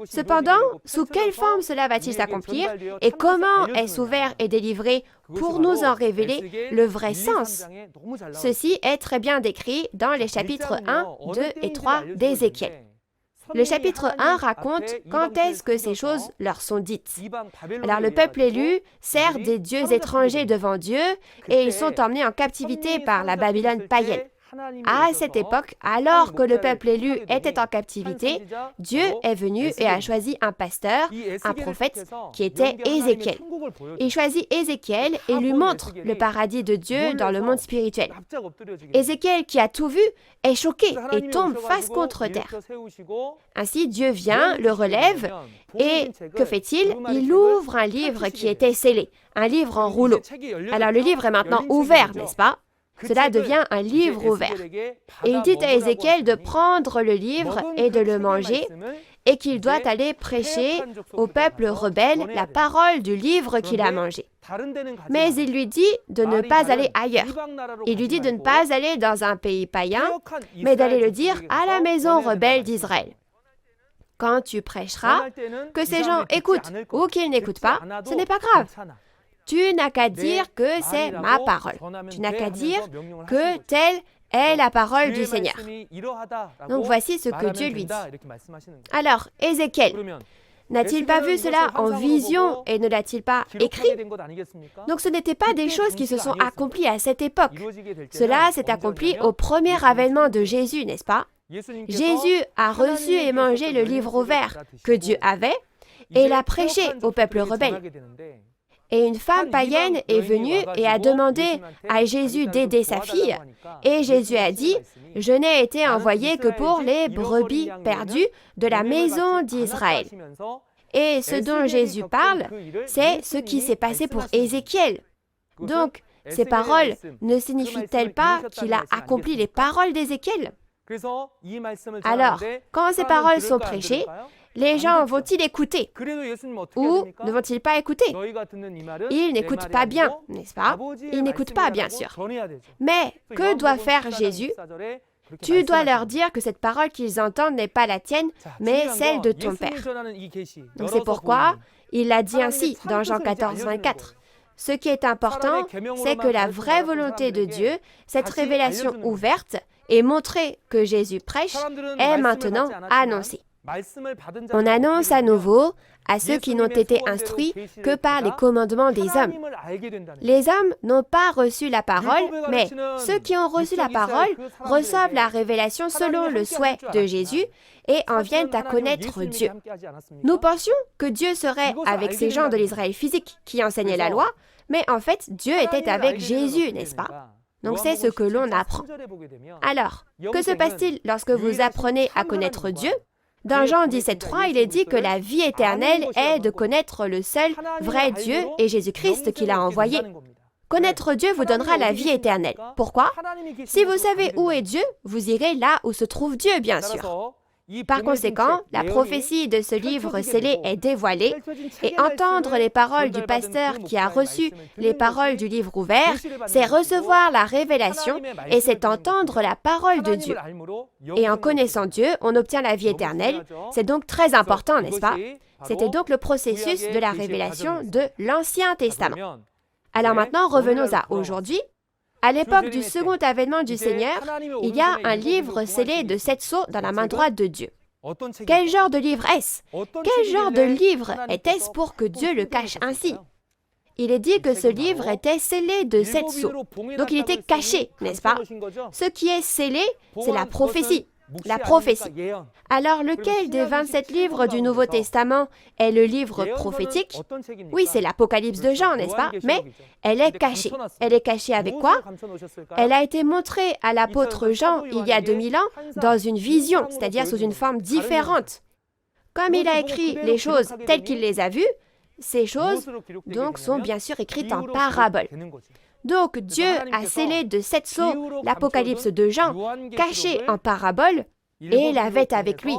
Cependant, sous quelle forme cela va-t-il s'accomplir et comment est-ce ouvert et délivré pour nous en révéler le vrai sens? Ceci est très bien décrit dans les chapitres 1, 2 et 3 d'Ézéchiel. Le chapitre 1 raconte quand est-ce que ces choses leur sont dites. Alors le peuple élu sert des dieux étrangers devant Dieu et ils sont emmenés en captivité par la Babylone païenne. À cette époque, alors que le peuple élu était en captivité, Dieu est venu et a choisi un pasteur, un prophète, qui était Ézéchiel. Il choisit Ézéchiel et lui montre le paradis de Dieu dans le monde spirituel. Ézéchiel, qui a tout vu, est choqué et tombe face contre terre. Ainsi, Dieu vient, le relève, et que fait-il? Il ouvre un livre qui était scellé, un livre en rouleau. Alors le livre est maintenant ouvert, n'est-ce pas? Cela devient un livre ouvert. Et il dit à Ézéchiel de prendre le livre et de le manger et qu'il doit aller prêcher au peuple rebelle la parole du livre qu'il a mangé. Mais il lui dit de ne pas aller ailleurs. Il lui dit de ne pas aller dans un pays païen, mais d'aller le dire à la maison rebelle d'Israël. Quand tu prêcheras, que ces gens écoutent ou qu'ils n'écoutent pas, ce n'est pas grave. Tu n'as qu'à dire que c'est ma parole. Tu n'as qu'à dire que telle est la parole du Seigneur. Donc voici ce que Dieu lui dit. Alors, Ézéchiel, n'a-t-il pas vu cela en vision et ne l'a-t-il pas écrit? Donc ce n'étaient pas des choses qui se sont accomplies à cette époque. Cela s'est accompli au premier avènement de Jésus, n'est-ce pas? Jésus a reçu et mangé le livre ouvert que Dieu avait et l'a prêché au peuple rebelle. Et une femme païenne est venue et a demandé à Jésus d'aider sa fille. Et Jésus a dit, « Je n'ai été envoyé que pour les brebis perdues de la maison d'Israël. » Et ce dont Jésus parle, c'est ce qui s'est passé pour Ézéchiel. Donc, ces paroles ne signifient-elles pas qu'il a accompli les paroles d'Ézéchiel? Alors, quand ces paroles sont prêchées, les gens vont-ils écouter ou ne vont-ils pas écouter? Ils n'écoutent pas bien, n'est-ce pas? Ils n'écoutent pas, bien sûr. Mais que doit faire Jésus? Tu dois leur dire que cette parole qu'ils entendent n'est pas la tienne, mais celle de ton Père. Donc c'est pourquoi il l'a dit ainsi dans Jean 14, 24. Ce qui est important, c'est que la vraie volonté de Dieu, cette révélation ouverte et montrée que Jésus prêche, est maintenant annoncée. On annonce à nouveau à ceux qui n'ont été instruits que par les commandements des hommes. Les hommes n'ont pas reçu la parole, mais ceux qui ont reçu la parole reçoivent la révélation selon le souhait de Jésus et en viennent à connaître Dieu. Nous pensions que Dieu serait avec ces gens de l'Israël physique qui enseignaient la loi, mais en fait, Dieu était avec Jésus, n'est-ce pas? Donc c'est ce que l'on apprend. Alors, que se passe-t-il lorsque vous apprenez à connaître Dieu? Dans Jean 17,3, il est dit que la vie éternelle est de connaître le seul vrai Dieu et Jésus-Christ qu'il a envoyé. Connaître Dieu vous donnera la vie éternelle. Pourquoi? Si vous savez où est Dieu, vous irez là où se trouve Dieu, bien sûr. Par conséquent, la prophétie de ce livre scellé est dévoilée et entendre les paroles du pasteur qui a reçu les paroles du livre ouvert, c'est recevoir la révélation et c'est entendre la parole de Dieu. Et en connaissant Dieu, on obtient la vie éternelle. C'est donc très important, n'est-ce pas? C'était donc le processus de la révélation de l'Ancien Testament. Alors maintenant, revenons à aujourd'hui. À l'époque du second avènement du Seigneur, il y a un livre scellé de 7 sceaux dans la main droite de Dieu. Quel genre de livre est-ce? Quel genre de livre était-ce pour que Dieu le cache ainsi? Il est dit que ce livre était scellé de 7 sceaux. Donc il était caché, n'est-ce pas? Ce qui est scellé, c'est la prophétie. La prophétie. Alors, lequel des 27 livres du Nouveau Testament est le livre prophétique? Oui, c'est l'Apocalypse de Jean, n'est-ce pas? Mais elle est cachée. Elle est cachée avec quoi? Elle a été montrée à l'apôtre Jean il y a 2000 ans dans une vision, c'est-à-dire sous une forme différente. Comme il a écrit les choses telles qu'il les a vues, ces choses donc sont bien sûr écrites en parabole. Donc Dieu a scellé de 7 sceaux l'Apocalypse de Jean, caché en parabole, et l'avait avec lui.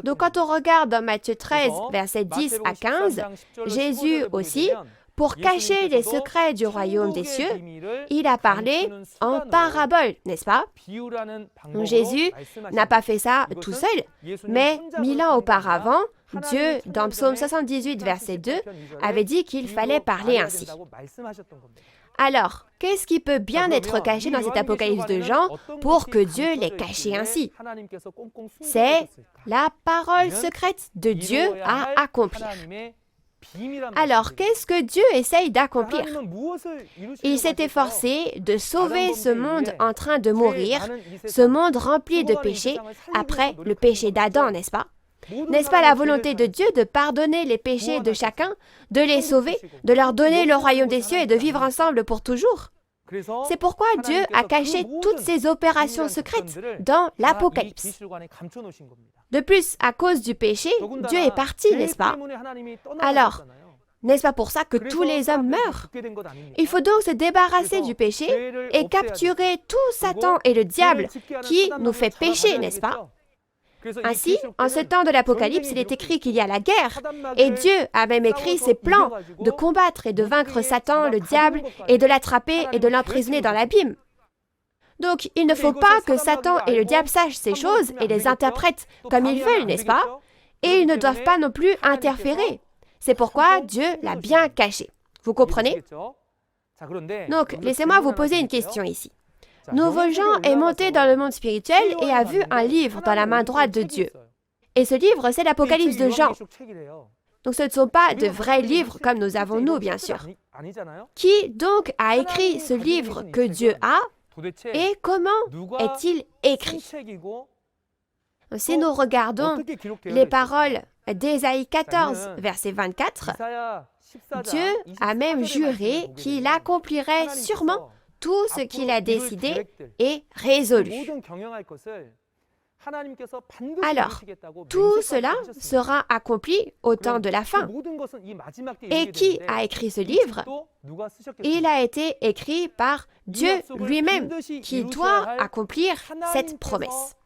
Donc quand on regarde dans Matthieu 13, versets 10 à 15, Jésus aussi, pour cacher les secrets du royaume des cieux, il a parlé en parabole, n'est-ce pas? Donc Jésus n'a pas fait ça tout seul, mais 1000 ans auparavant, Dieu, dans Psaume 78, verset 2, avait dit qu'il fallait parler ainsi. Alors, qu'est-ce qui peut bien être caché dans cet Apocalypse de Jean pour que Dieu l'ait caché ainsi? C'est la parole secrète de Dieu à accomplir. Alors, qu'est-ce que Dieu essaye d'accomplir? Il s'est efforcé de sauver ce monde en train de mourir, ce monde rempli de péchés, après le péché d'Adam, n'est-ce pas? N'est-ce pas la volonté de Dieu de pardonner les péchés de chacun, de les sauver, de leur donner le royaume des cieux et de vivre ensemble pour toujours? C'est pourquoi Dieu a caché toutes ces opérations secrètes dans l'Apocalypse. De plus, à cause du péché, Dieu est parti, n'est-ce pas? Alors, n'est-ce pas pour ça que tous les hommes meurent? Il faut donc se débarrasser du péché et capturer tout Satan et le diable qui nous fait pécher, n'est-ce pas? Ainsi, en ce temps de l'Apocalypse, il est écrit qu'il y a la guerre, et Dieu a même écrit ses plans de combattre et de vaincre Satan, le diable, et de l'attraper et de l'emprisonner dans l'abîme. Donc, il ne faut pas que Satan et le diable sachent ces choses et les interprètent comme ils veulent, n'est-ce pas? Et ils ne doivent pas non plus interférer. C'est pourquoi Dieu l'a bien caché. Vous comprenez? Donc, laissez-moi vous poser une question ici. Nouveau Jean est monté dans le monde spirituel et a vu un livre dans la main droite de Dieu. Et ce livre, c'est l'Apocalypse de Jean. Donc ce ne sont pas de vrais livres comme nous avons nous, bien sûr. Qui donc a écrit ce livre que Dieu a et comment est-il écrit? Si nous regardons les paroles d'Ésaïe 14, verset 24, Dieu a même juré qu'il accomplirait sûrement tout ce qu'il a décidé et résolu. Alors, tout cela sera accompli au temps de la fin. Et qui a écrit ce livre? Il a été écrit par Dieu lui-même, qui doit accomplir cette promesse.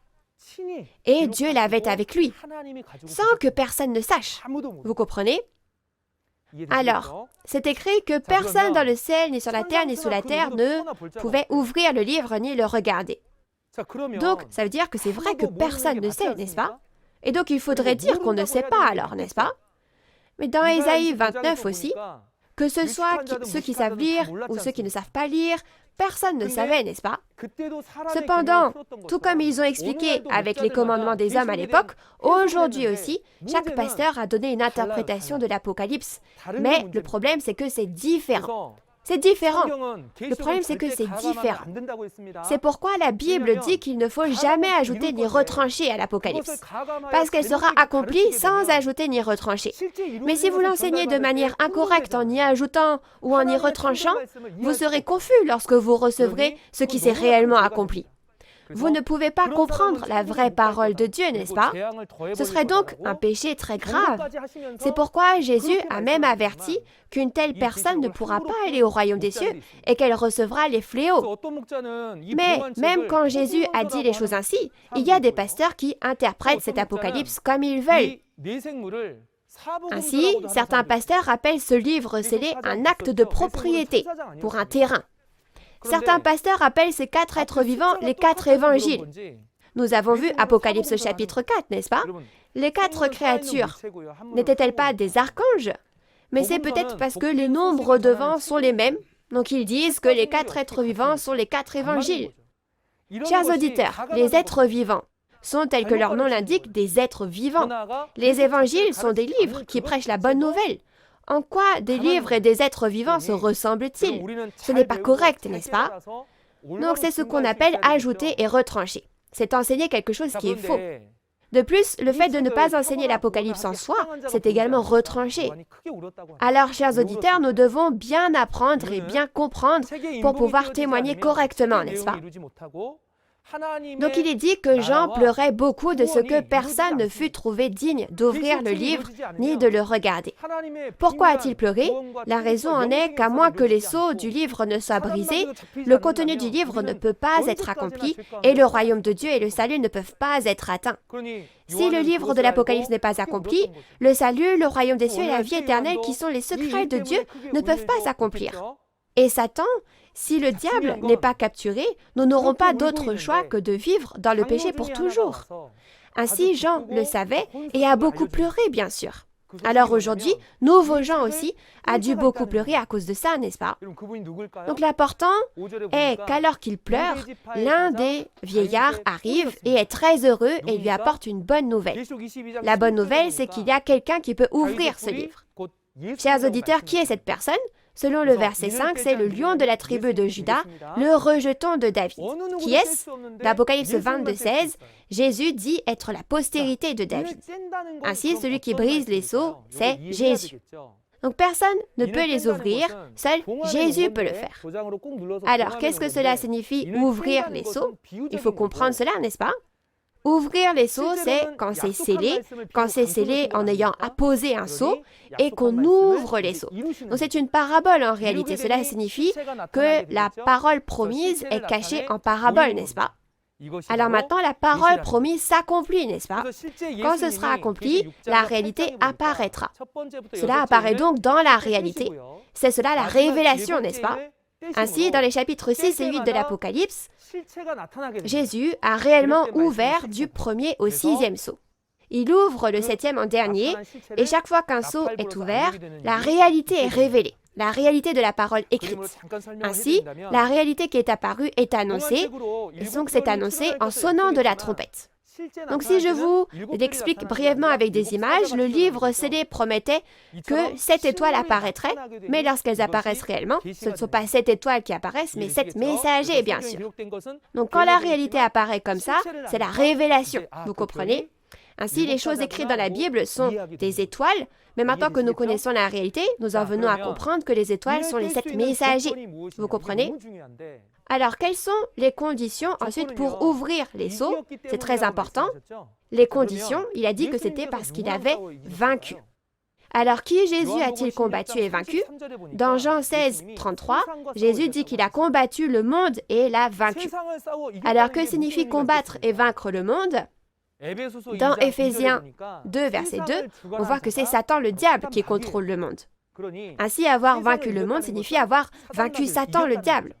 Et Dieu l'avait avec lui, sans que personne ne sache. Vous comprenez? Alors, c'est écrit que personne dans le ciel, ni sur la terre, ni sous la terre ne pouvait ouvrir le livre ni le regarder. Donc, ça veut dire que c'est vrai que personne ne sait, n'est-ce pas? Et donc, il faudrait dire qu'on ne sait pas alors, n'est-ce pas? Mais dans Ésaïe 29 aussi, que ce soit ceux qui savent lire ou ceux qui ne savent pas lire, personne ne savait, n'est-ce pas? Cependant, tout comme ils ont expliqué avec les commandements des hommes à l'époque, aujourd'hui aussi, chaque pasteur a donné une interprétation de l'Apocalypse. Mais le problème, c'est que c'est différent. C'est différent. Le problème, c'est que c'est différent. C'est pourquoi la Bible dit qu'il ne faut jamais ajouter ni retrancher à l'Apocalypse, parce qu'elle sera accomplie sans ajouter ni retrancher. Mais si vous l'enseignez de manière incorrecte en y ajoutant ou en y retranchant, vous serez confus lorsque vous recevrez ce qui s'est réellement accompli. Vous ne pouvez pas comprendre la vraie parole de Dieu, n'est-ce pas? Ce serait donc un péché très grave. C'est pourquoi Jésus a même averti qu'une telle personne ne pourra pas aller au royaume des cieux et qu'elle recevra les fléaux. Mais même quand Jésus a dit les choses ainsi, il y a des pasteurs qui interprètent cet apocalypse comme ils veulent. Ainsi, certains pasteurs appellent ce livre scellé un acte de propriété pour un terrain. Certains pasteurs appellent ces 4 êtres vivants les 4 évangiles. Nous avons vu Apocalypse chapitre 4, n'est-ce pas? Les 4 créatures, n'étaient-elles pas des archanges? Mais c'est peut-être parce que les nombres devant sont les mêmes, donc ils disent que les 4 êtres vivants sont les 4 évangiles. Chers auditeurs, les êtres vivants sont, tels que leur nom l'indique, des êtres vivants. Les évangiles sont des livres qui prêchent la bonne nouvelle. En quoi des livres et des êtres vivants se ressemblent-ils? Ce n'est pas correct, n'est-ce pas? Donc c'est ce qu'on appelle ajouter et retrancher. C'est enseigner quelque chose qui est faux. De plus, le fait de ne pas enseigner l'Apocalypse en soi, c'est également retrancher. Alors, chers auditeurs, nous devons bien apprendre et bien comprendre pour pouvoir témoigner correctement, n'est-ce pas? Donc il est dit que Jean pleurait beaucoup de ce que personne ne fut trouvé digne d'ouvrir le livre ni de le regarder. Pourquoi a-t-il pleuré? La raison en est qu'à moins que les sceaux du livre ne soient brisés, le contenu du livre ne peut pas être accompli et le royaume de Dieu et le salut ne peuvent pas être atteints. Si le livre de l'Apocalypse n'est pas accompli, le salut, le royaume des cieux et la vie éternelle qui sont les secrets de Dieu ne peuvent pas s'accomplir. Et Satan, si le diable n'est pas capturé, nous n'aurons pas d'autre choix que de vivre dans le péché pour toujours. Ainsi, Jean le savait et a beaucoup pleuré, bien sûr. Alors aujourd'hui, Nouveau Jean aussi a dû beaucoup pleurer à cause de ça, n'est-ce pas? Donc l'important est qu'alors qu'il pleure, l'un des vieillards arrive et est très heureux et lui apporte une bonne nouvelle. La bonne nouvelle, c'est qu'il y a quelqu'un qui peut ouvrir ce livre. Chers auditeurs, qui est cette personne? Selon le verset 5, c'est le lion de la tribu de Juda, le rejeton de David. Qui est-ce? L'Apocalypse 22, 16, Jésus dit être la postérité de David. Ainsi, celui qui brise les sceaux, c'est Jésus. Donc personne ne peut les ouvrir, seul Jésus peut le faire. Alors, qu'est-ce que cela signifie ouvrir les sceaux? Il faut comprendre cela, n'est-ce pas? Ouvrir les sceaux, c'est quand c'est scellé en ayant apposé un sceau et qu'on ouvre les sceaux. Donc c'est une parabole en réalité. Cela signifie que la parole promise est cachée en parabole, n'est-ce pas? Alors maintenant, la parole promise s'accomplit, n'est-ce pas? Quand ce sera accompli, la réalité apparaîtra. Cela apparaît donc dans la réalité. C'est cela la révélation, n'est-ce pas? Ainsi, dans les chapitres 6 et 8 de l'Apocalypse, Jésus a réellement ouvert du 1er au 6e sceau. Il ouvre le 7e en dernier, et chaque fois qu'un sceau est ouvert, la réalité est révélée. la réalité de la parole écrite. Ainsi, la réalité qui est apparue est annoncée, et donc c'est annoncé en sonnant de la trompette. Donc si je vous l'explique brièvement avec des images, le livre scellé promettait que 7 étoiles apparaîtraient, mais lorsqu'elles apparaissent réellement, ce ne sont pas 7 étoiles qui apparaissent, mais 7 messagers, bien sûr. Donc quand la réalité apparaît comme ça, c'est la révélation, vous comprenez? Ainsi, les choses écrites dans la Bible sont des étoiles, mais maintenant que nous connaissons la réalité, nous en venons à comprendre que les étoiles sont les 7 messagers, vous comprenez? Alors, quelles sont les conditions ensuite pour ouvrir les sceaux? C'est très important. Les conditions, il a dit que c'était parce qu'il avait vaincu. Alors, qui Jésus a-t-il combattu et vaincu? Dans Jean 16, 33, Jésus dit qu'il a combattu le monde et l'a vaincu. Alors, que signifie combattre et vaincre le monde? Dans Éphésiens 2, verset 2, on voit que c'est Satan le diable qui contrôle le monde. Ainsi, avoir vaincu le monde signifie avoir vaincu Satan le diable.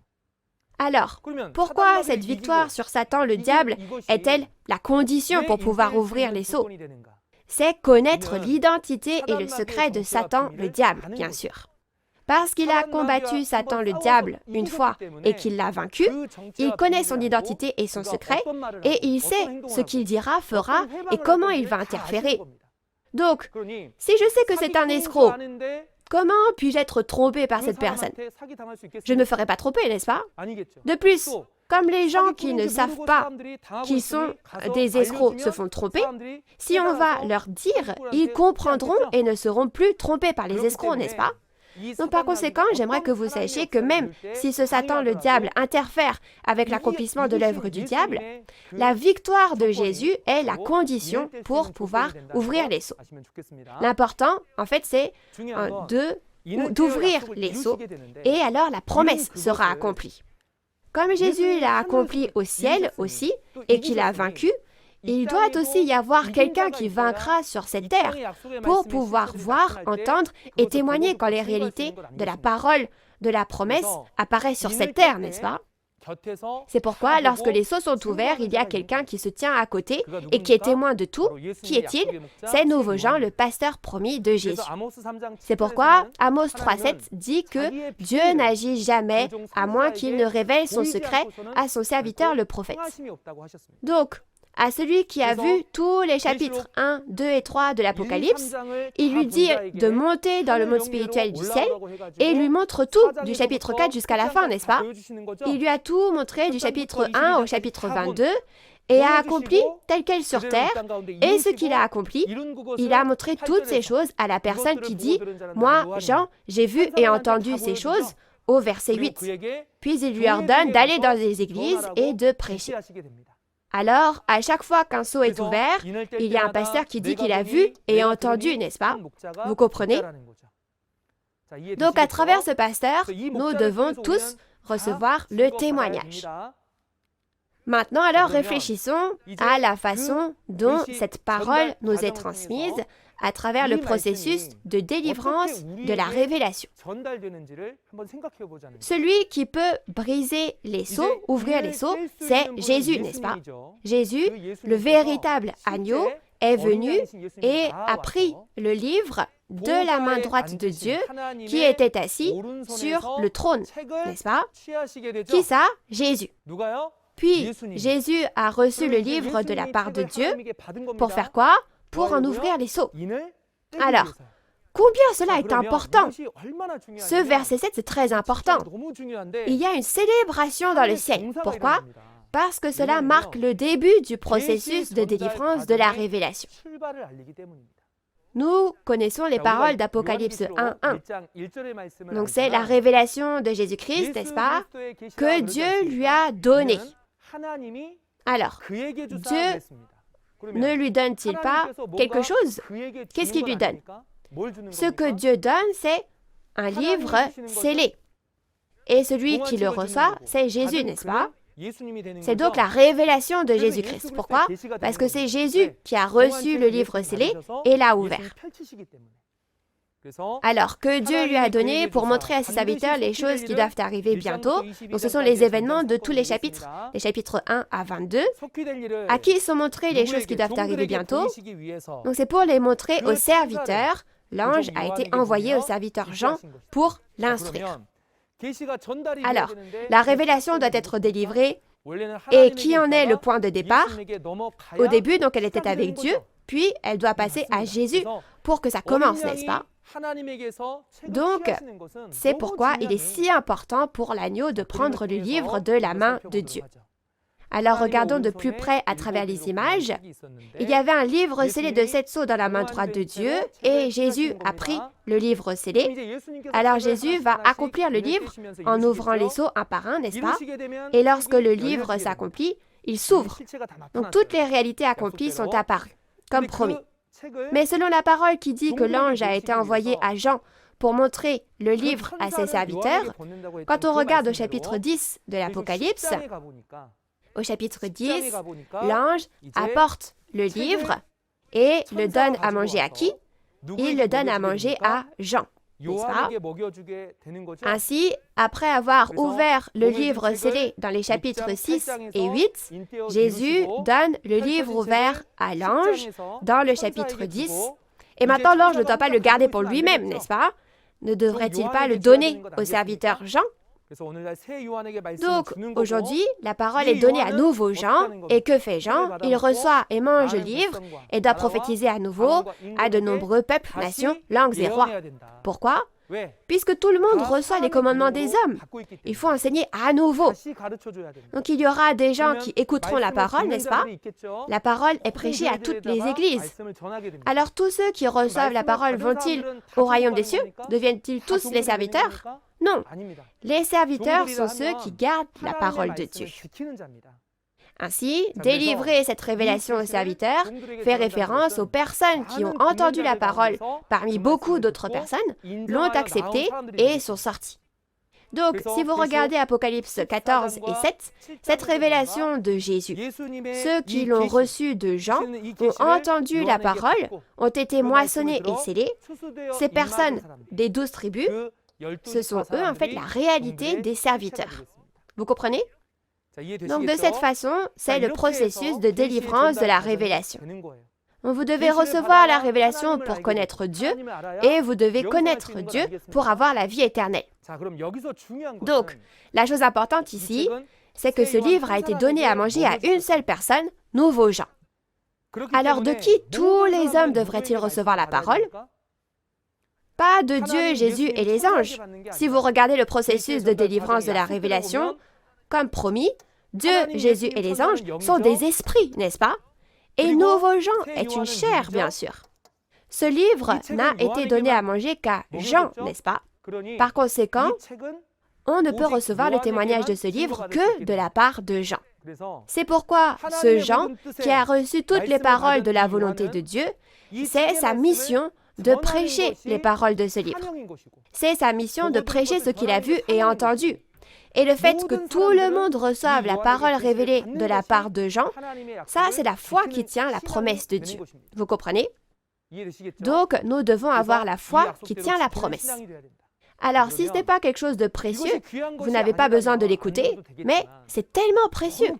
Alors, pourquoi cette victoire sur Satan le diable est-elle la condition pour pouvoir ouvrir les sceaux? C'est connaître l'identité et le secret de Satan le diable, bien sûr. Parce qu'il a combattu Satan le diable une fois et qu'il l'a vaincu, il connaît son identité et son secret, et il sait ce qu'il dira, fera et comment il va interférer. Donc, si je sais que c'est un escroc, comment puis-je être trompé par cette personne? Je ne me ferai pas tromper, n'est-ce pas? De plus, comme les gens qui ne savent pas qui sont des escrocs se font tromper, si on va leur dire, ils comprendront et ne seront plus trompés par les escrocs, n'est-ce pas? Donc par conséquent, j'aimerais que vous sachiez que même si ce Satan, le diable, interfère avec l'accomplissement de l'œuvre du diable, la victoire de Jésus est la condition pour pouvoir ouvrir les sceaux. L'important, en fait, c'est d'ouvrir les sceaux et alors la promesse sera accomplie. Comme Jésus l'a accompli au ciel aussi et qu'il a vaincu, il doit aussi y avoir quelqu'un qui vaincra sur cette terre pour pouvoir voir, entendre et témoigner quand les réalités de la parole, de la promesse apparaissent sur cette terre, n'est-ce pas? C'est pourquoi, lorsque les sceaux sont ouverts, il y a quelqu'un qui se tient à côté et qui est témoin de tout. Qui est-il? C'est Nouveau Jean, le pasteur promis de Jésus. C'est pourquoi Amos 3,7 dit que Dieu n'agit jamais à moins qu'il ne révèle son secret à son serviteur le prophète. Donc, à celui qui a vu tous les chapitres 1, 2 et 3 de l'Apocalypse, il lui dit de monter dans le monde spirituel du ciel et il lui montre tout du chapitre 4 jusqu'à la fin, n'est-ce pas? Il lui a tout montré du chapitre 1 au chapitre 22 et a accompli tel quel sur terre. Et ce qu'il a accompli, il a montré toutes ces choses à la personne qui dit « Moi, Jean, j'ai vu et entendu ces choses » au verset 8. Puis il lui ordonne d'aller dans les églises et de prêcher. Alors, à chaque fois qu'un sceau est ouvert, il y a un pasteur qui dit qu'il a vu et entendu, n'est-ce pas? Vous comprenez? Donc, à travers ce pasteur, nous devons tous recevoir le témoignage. Maintenant, alors, réfléchissons à la façon dont cette parole nous est transmise à travers le processus de délivrance de la révélation. Celui qui peut briser les sceaux, ouvrir les sceaux, c'est Jésus, n'est-ce pas? Jésus, le véritable agneau, est venu et a pris le livre de la main droite de Dieu qui était assis sur le trône, n'est-ce pas? Qui ça? Jésus. Puis, Jésus a reçu le livre de la part de Dieu pour faire quoi? Pour en ouvrir les sceaux. Alors, combien cela est important? Ce verset 7, c'est très important. Il y a une célébration dans le ciel. Pourquoi? Parce que cela marque le début du processus de délivrance de la révélation. Nous connaissons les paroles d'Apocalypse 1:1. Donc c'est la révélation de Jésus-Christ, n'est-ce pas, que Dieu lui a donnée. Alors, Dieu ne lui donne-t-il pas quelque chose? Qu'est-ce qu'il lui donne? Ce que Dieu donne, c'est un livre scellé. Et celui qui le reçoit, c'est Jésus, n'est-ce pas? C'est donc la révélation de Jésus-Christ. Pourquoi? Parce que c'est Jésus qui a reçu le livre scellé et l'a ouvert. Alors que Dieu lui a donné pour montrer à ses serviteurs les choses qui doivent arriver bientôt. Donc ce sont les événements de tous les chapitres 1 à 22. À qui sont montrées les choses qui doivent arriver bientôt? Donc c'est pour les montrer aux serviteurs l'ange a été envoyé au serviteur Jean pour l'instruire. Alors, la révélation doit être délivrée. Et qui en est le point de départ? Au début, donc, elle était avec Dieu, puis elle doit passer à Jésus pour que ça commence, n'est-ce pas? Donc, c'est pourquoi il est si important pour l'agneau de prendre le livre de la main de Dieu. Alors, regardons de plus près à travers les images. Il y avait un livre scellé de 7 sceaux dans la main droite de Dieu, et Jésus a pris le livre scellé. Alors, Jésus va accomplir le livre en ouvrant les sceaux un par un, n'est-ce pas? Et lorsque le livre s'accomplit, il s'ouvre. Donc, toutes les réalités accomplies sont apparues, comme promis. Mais selon la parole qui dit que l'ange a été envoyé à Jean pour montrer le livre à ses serviteurs, quand on regarde au chapitre 10 de l'Apocalypse, au chapitre 10, l'ange apporte le livre et le donne à manger à qui? Il le donne à manger à Jean, n'est-ce pas? Ainsi, après avoir ouvert le livre scellé dans les chapitres 6 et 8, Jésus donne le livre ouvert à l'ange dans le chapitre 10. Et maintenant, l'ange ne doit pas le garder pour lui-même, n'est-ce pas? Ne devrait-il pas le donner au serviteur Jean? Donc, aujourd'hui, la parole est donnée à nouveau Jean, et que fait Jean? Il reçoit et mange le livre et doit prophétiser à nouveau à de nombreux peuples, nations, langues et rois. Pourquoi? Puisque tout le monde reçoit les commandements des hommes. Il faut enseigner à nouveau. Donc, il y aura des gens qui écouteront la parole, n'est-ce pas? La parole est prêchée à toutes les églises. Alors, tous ceux qui reçoivent la parole vont-ils au royaume des cieux? Deviennent-ils tous les serviteurs? Non. Les serviteurs sont ceux qui gardent la parole de Dieu. Ainsi, délivrer cette révélation aux serviteurs fait référence aux personnes qui ont entendu la parole parmi beaucoup d'autres personnes, l'ont acceptée et sont sorties. Donc, si vous regardez Apocalypse 14 et 7, cette révélation de Jésus, ceux qui l'ont reçue de Jean, ont entendu la parole, ont été moissonnés et scellés. Ces personnes des 12 tribus, ce sont eux, en fait, la réalité des serviteurs. Vous comprenez? Donc, de cette façon, c'est le processus de délivrance de la révélation. Vous devez recevoir la révélation pour connaître Dieu, et vous devez connaître Dieu pour avoir la vie éternelle. Donc, la chose importante ici, c'est que ce livre a été donné à manger à une seule personne, nouveau Jean. Alors, de qui tous les hommes devraient-ils recevoir la parole? Pas de Dieu, Jésus et les anges. Si vous regardez le processus de délivrance de la révélation, comme promis, Dieu, Jésus et les anges sont des esprits, n'est-ce pas? Et nouveau Jean est une chair, bien sûr. Ce livre n'a été donné à manger qu'à Jean, n'est-ce pas? Par conséquent, on ne peut recevoir le témoignage de ce livre que de la part de Jean. C'est pourquoi ce Jean, qui a reçu toutes les paroles de la volonté de Dieu, c'est sa mission de prêcher les paroles de ce livre. C'est sa mission de prêcher ce qu'il a vu et entendu. Et le fait que tout le monde reçoive la parole révélée de la part de Jean, ça, c'est la foi qui tient la promesse de Dieu. Vous comprenez? Donc, nous devons avoir la foi qui tient la promesse. Alors, si ce n'est pas quelque chose de précieux, vous n'avez pas besoin de l'écouter, mais c'est tellement précieux.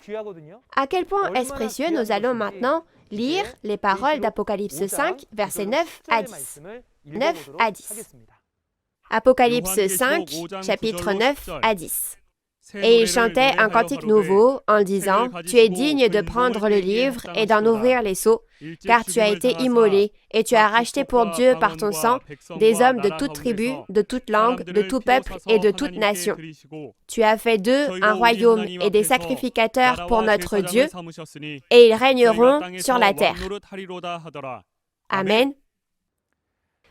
À quel point est-ce précieux? Nous allons maintenant lire les paroles d'Apocalypse 5, versets 9 à 10. 9 à 10. Apocalypse 5, chapitre 9 à 10. Et il chantait un cantique nouveau en disant, « Tu es digne de prendre le livre et d'en ouvrir les sceaux, car tu as été immolé et tu as racheté pour Dieu par ton sang des hommes de toute tribu, de toute langue, de tout peuple et de toute nation. Tu as fait d'eux un royaume et des sacrificateurs pour notre Dieu, et ils régneront sur la terre. » Amen.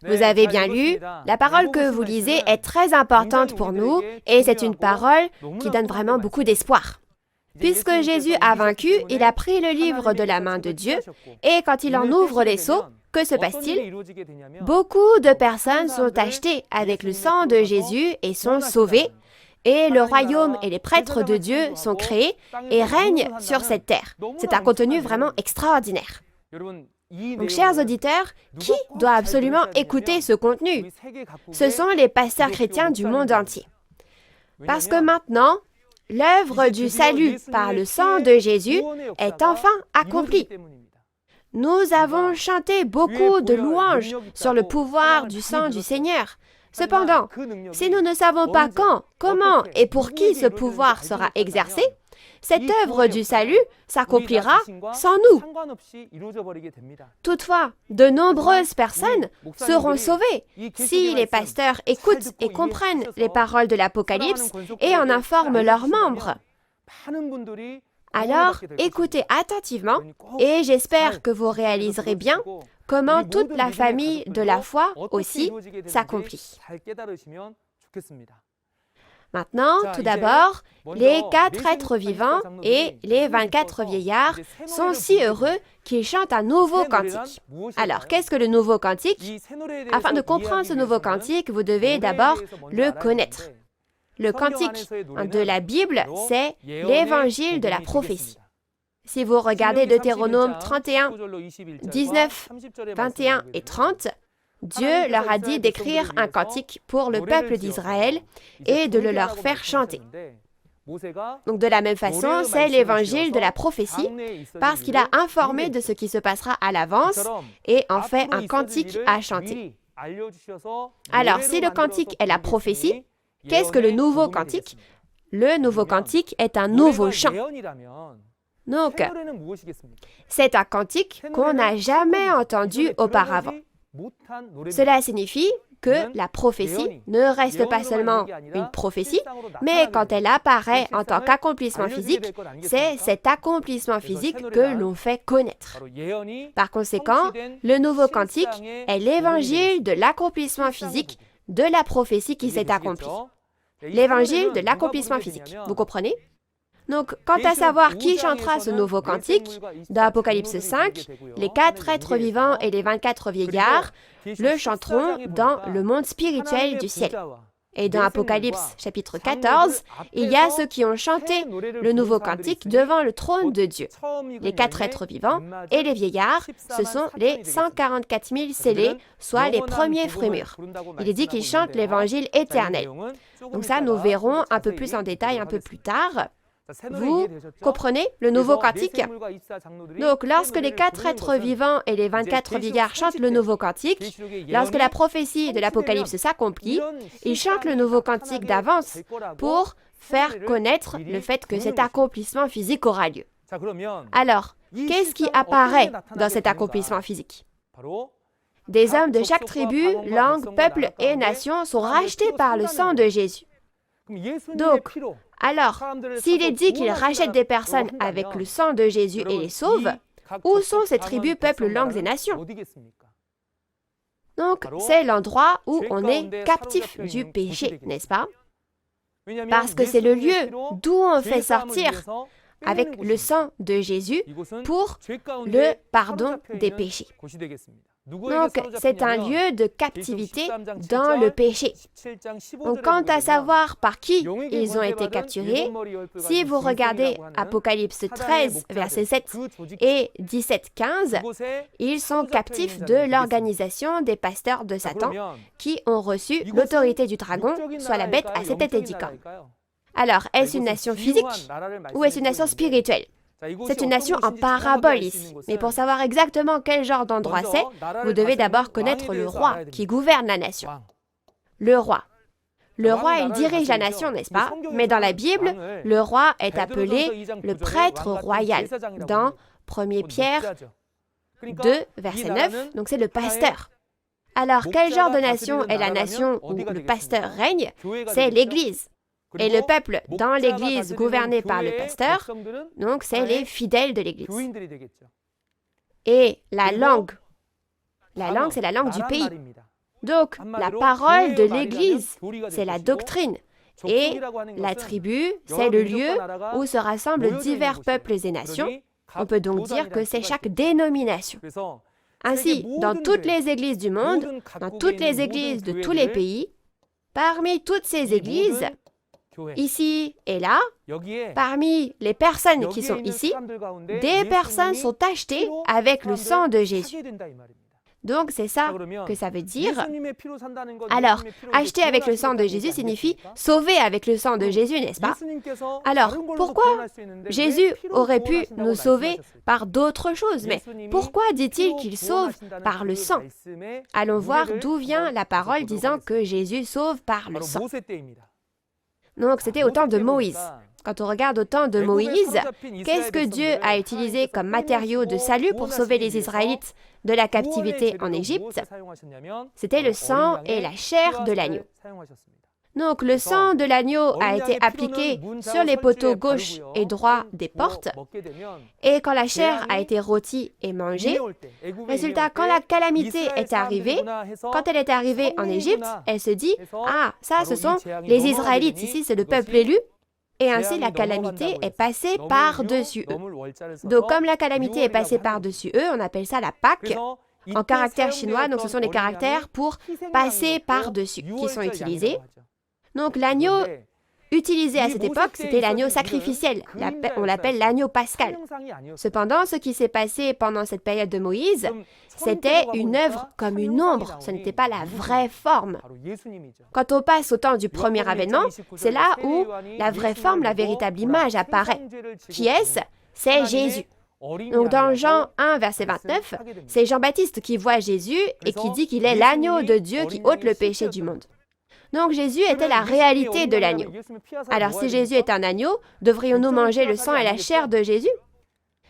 Vous avez bien lu, la parole que vous lisez est très importante pour nous et c'est une parole qui donne vraiment beaucoup d'espoir. Puisque Jésus a vaincu, il a pris le livre de la main de Dieu et quand il en ouvre les sceaux, que se passe-t-il? Beaucoup de personnes sont achetées avec le sang de Jésus et sont sauvées et le royaume et les prêtres de Dieu sont créés et règnent sur cette terre. C'est un contenu vraiment extraordinaire. Donc, chers auditeurs, qui doit absolument écouter ce contenu? Ce sont les pasteurs chrétiens du monde entier. Parce que maintenant, l'œuvre du salut par le sang de Jésus est enfin accomplie. Nous avons chanté beaucoup de louanges sur le pouvoir du sang du Seigneur. Cependant, si nous ne savons pas quand, comment et pour qui ce pouvoir sera exercé, cette œuvre du salut s'accomplira sans nous. Toutefois, de nombreuses personnes seront sauvées si les pasteurs écoutent et comprennent les paroles de l'Apocalypse et en informent leurs membres. Alors, écoutez attentivement et j'espère que vous réaliserez bien comment toute la famille de la foi aussi s'accomplit. Maintenant, tout d'abord, les 4 êtres vivants et les 24 vieillards sont si heureux qu'ils chantent un nouveau cantique. Alors, qu'est-ce que le nouveau cantique? Afin de comprendre ce nouveau cantique, vous devez d'abord le connaître. Le cantique de la Bible, c'est l'évangile de la prophétie. Si vous regardez Deutéronome 31, 19, 21 et 30, Dieu leur a dit d'écrire un cantique pour le peuple d'Israël et de le leur faire chanter. Donc de la même façon, c'est l'évangile de la prophétie parce qu'il a informé de ce qui se passera à l'avance et en fait un cantique à chanter. Alors, si le cantique est la prophétie, qu'est-ce que le nouveau cantique? Le nouveau cantique est un nouveau chant. Donc, c'est un cantique qu'on n'a jamais entendu auparavant. Cela signifie que la prophétie ne reste pas seulement une prophétie, mais quand elle apparaît en tant qu'accomplissement physique, c'est cet accomplissement physique que l'on fait connaître. Par conséquent, le nouveau cantique est l'évangile de l'accomplissement physique de la prophétie qui s'est accomplie. L'évangile de l'accomplissement physique. Vous comprenez? Donc, quant à savoir qui chantera ce nouveau cantique, dans Apocalypse 5, les 4 êtres vivants et les 24 vieillards le chanteront dans le monde spirituel du ciel. Et dans Apocalypse chapitre 14, il y a ceux qui ont chanté le nouveau cantique devant le trône de Dieu. Les 4 êtres vivants et les vieillards, ce sont les 144 000 scellés, soit les premiers frémurs. Il est dit qu'ils chantent l'évangile éternel. Donc ça, nous verrons un peu plus en détail un peu plus tard. Vous comprenez le nouveau cantique? Donc, lorsque les 4 êtres vivants et les 24 vieillards chantent le nouveau cantique, lorsque la prophétie de l'Apocalypse s'accomplit, ils chantent le nouveau cantique d'avance pour faire connaître le fait que cet accomplissement physique aura lieu. Alors, qu'est-ce qui apparaît dans cet accomplissement physique? Des hommes de chaque tribu, langue, peuple et nation sont rachetés par le sang de Jésus. Donc, alors, s'il est dit qu'il rachète des personnes avec le sang de Jésus et les sauve, où sont ces tribus, peuples, langues et nations? Donc, c'est l'endroit où on est captif du péché, n'est-ce pas? Parce que c'est le lieu d'où on fait sortir avec le sang de Jésus pour le pardon des péchés. Donc, c'est un lieu de captivité dans le péché. Donc, quant à savoir par qui ils ont été capturés, si vous regardez Apocalypse 13, versets 7 et 17-15, ils sont captifs de l'organisation des pasteurs de Satan qui ont reçu l'autorité du dragon, soit la bête à 7 têtes et 10 cornes. Alors, est-ce une nation physique ou est-ce une nation spirituelle? C'est une nation en parabole ici. Mais pour savoir exactement quel genre d'endroit c'est, vous devez d'abord connaître le roi qui gouverne la nation. Le roi. Le roi, il dirige la nation, n'est-ce pas? Mais dans la Bible, le roi est appelé le prêtre royal. Dans 1 Pierre 2, verset 9, donc c'est le pasteur. Alors, quel genre de nation est la nation où le pasteur règne? C'est l'Église. Et le peuple dans l'Église gouverné par le pasteur, donc c'est les fidèles de l'Église. Et la langue, c'est la langue du pays. Donc, la parole de l'Église, c'est la doctrine. Et la tribu, c'est le lieu où se rassemblent divers peuples et nations. On peut donc dire que c'est chaque dénomination. Ainsi, dans toutes les églises du monde, dans toutes les églises de tous les pays, parmi toutes ces églises, ici et là, parmi les personnes qui sont ici, des personnes sont achetées avec le sang de Jésus. Donc c'est ça que ça veut dire. Alors, acheter avec le sang de Jésus signifie sauver avec le sang de Jésus, n'est-ce pas? Alors, pourquoi Jésus aurait pu nous sauver par d'autres choses? Mais pourquoi dit-il qu'il sauve par le sang? Allons voir d'où vient la parole disant que Jésus sauve par le sang. Donc c'était au temps de Moïse. Quand on regarde au temps de Moïse, qu'est-ce que Dieu a utilisé comme matériau de salut pour sauver les Israélites de la captivité en Égypte? C'était le sang et la chair de l'agneau. Donc le sang de l'agneau a été appliqué sur les poteaux gauche et droit des portes. Et quand la chair a été rôtie et mangée, résultat, quand la calamité est arrivée, quand elle est arrivée en Égypte, elle se dit « Ah, ça, ce sont les Israélites, ici c'est le peuple élu ». Et ainsi, la calamité est passée par-dessus eux. Donc, comme la calamité est passée par-dessus eux, on appelle ça la Pâque. En caractère chinois, donc ce sont les caractères pour passer par-dessus qui sont utilisés. Donc, l'agneau utilisé à cette époque, c'était l'agneau sacrificiel. On l'appelle l'agneau pascal. Cependant, ce qui s'est passé pendant cette période de Moïse, c'était une œuvre comme une ombre. Ce n'était pas la vraie forme. Quand on passe au temps du premier avènement, c'est là où la vraie forme, la véritable image apparaît. Qui est-ce? C'est Jésus. Donc dans Jean 1, verset 29, c'est Jean-Baptiste qui voit Jésus et qui dit qu'il est l'agneau de Dieu qui ôte le péché du monde. Donc Jésus était la réalité de l'agneau. Alors si Jésus est un agneau, devrions-nous manger le sang et la chair de Jésus?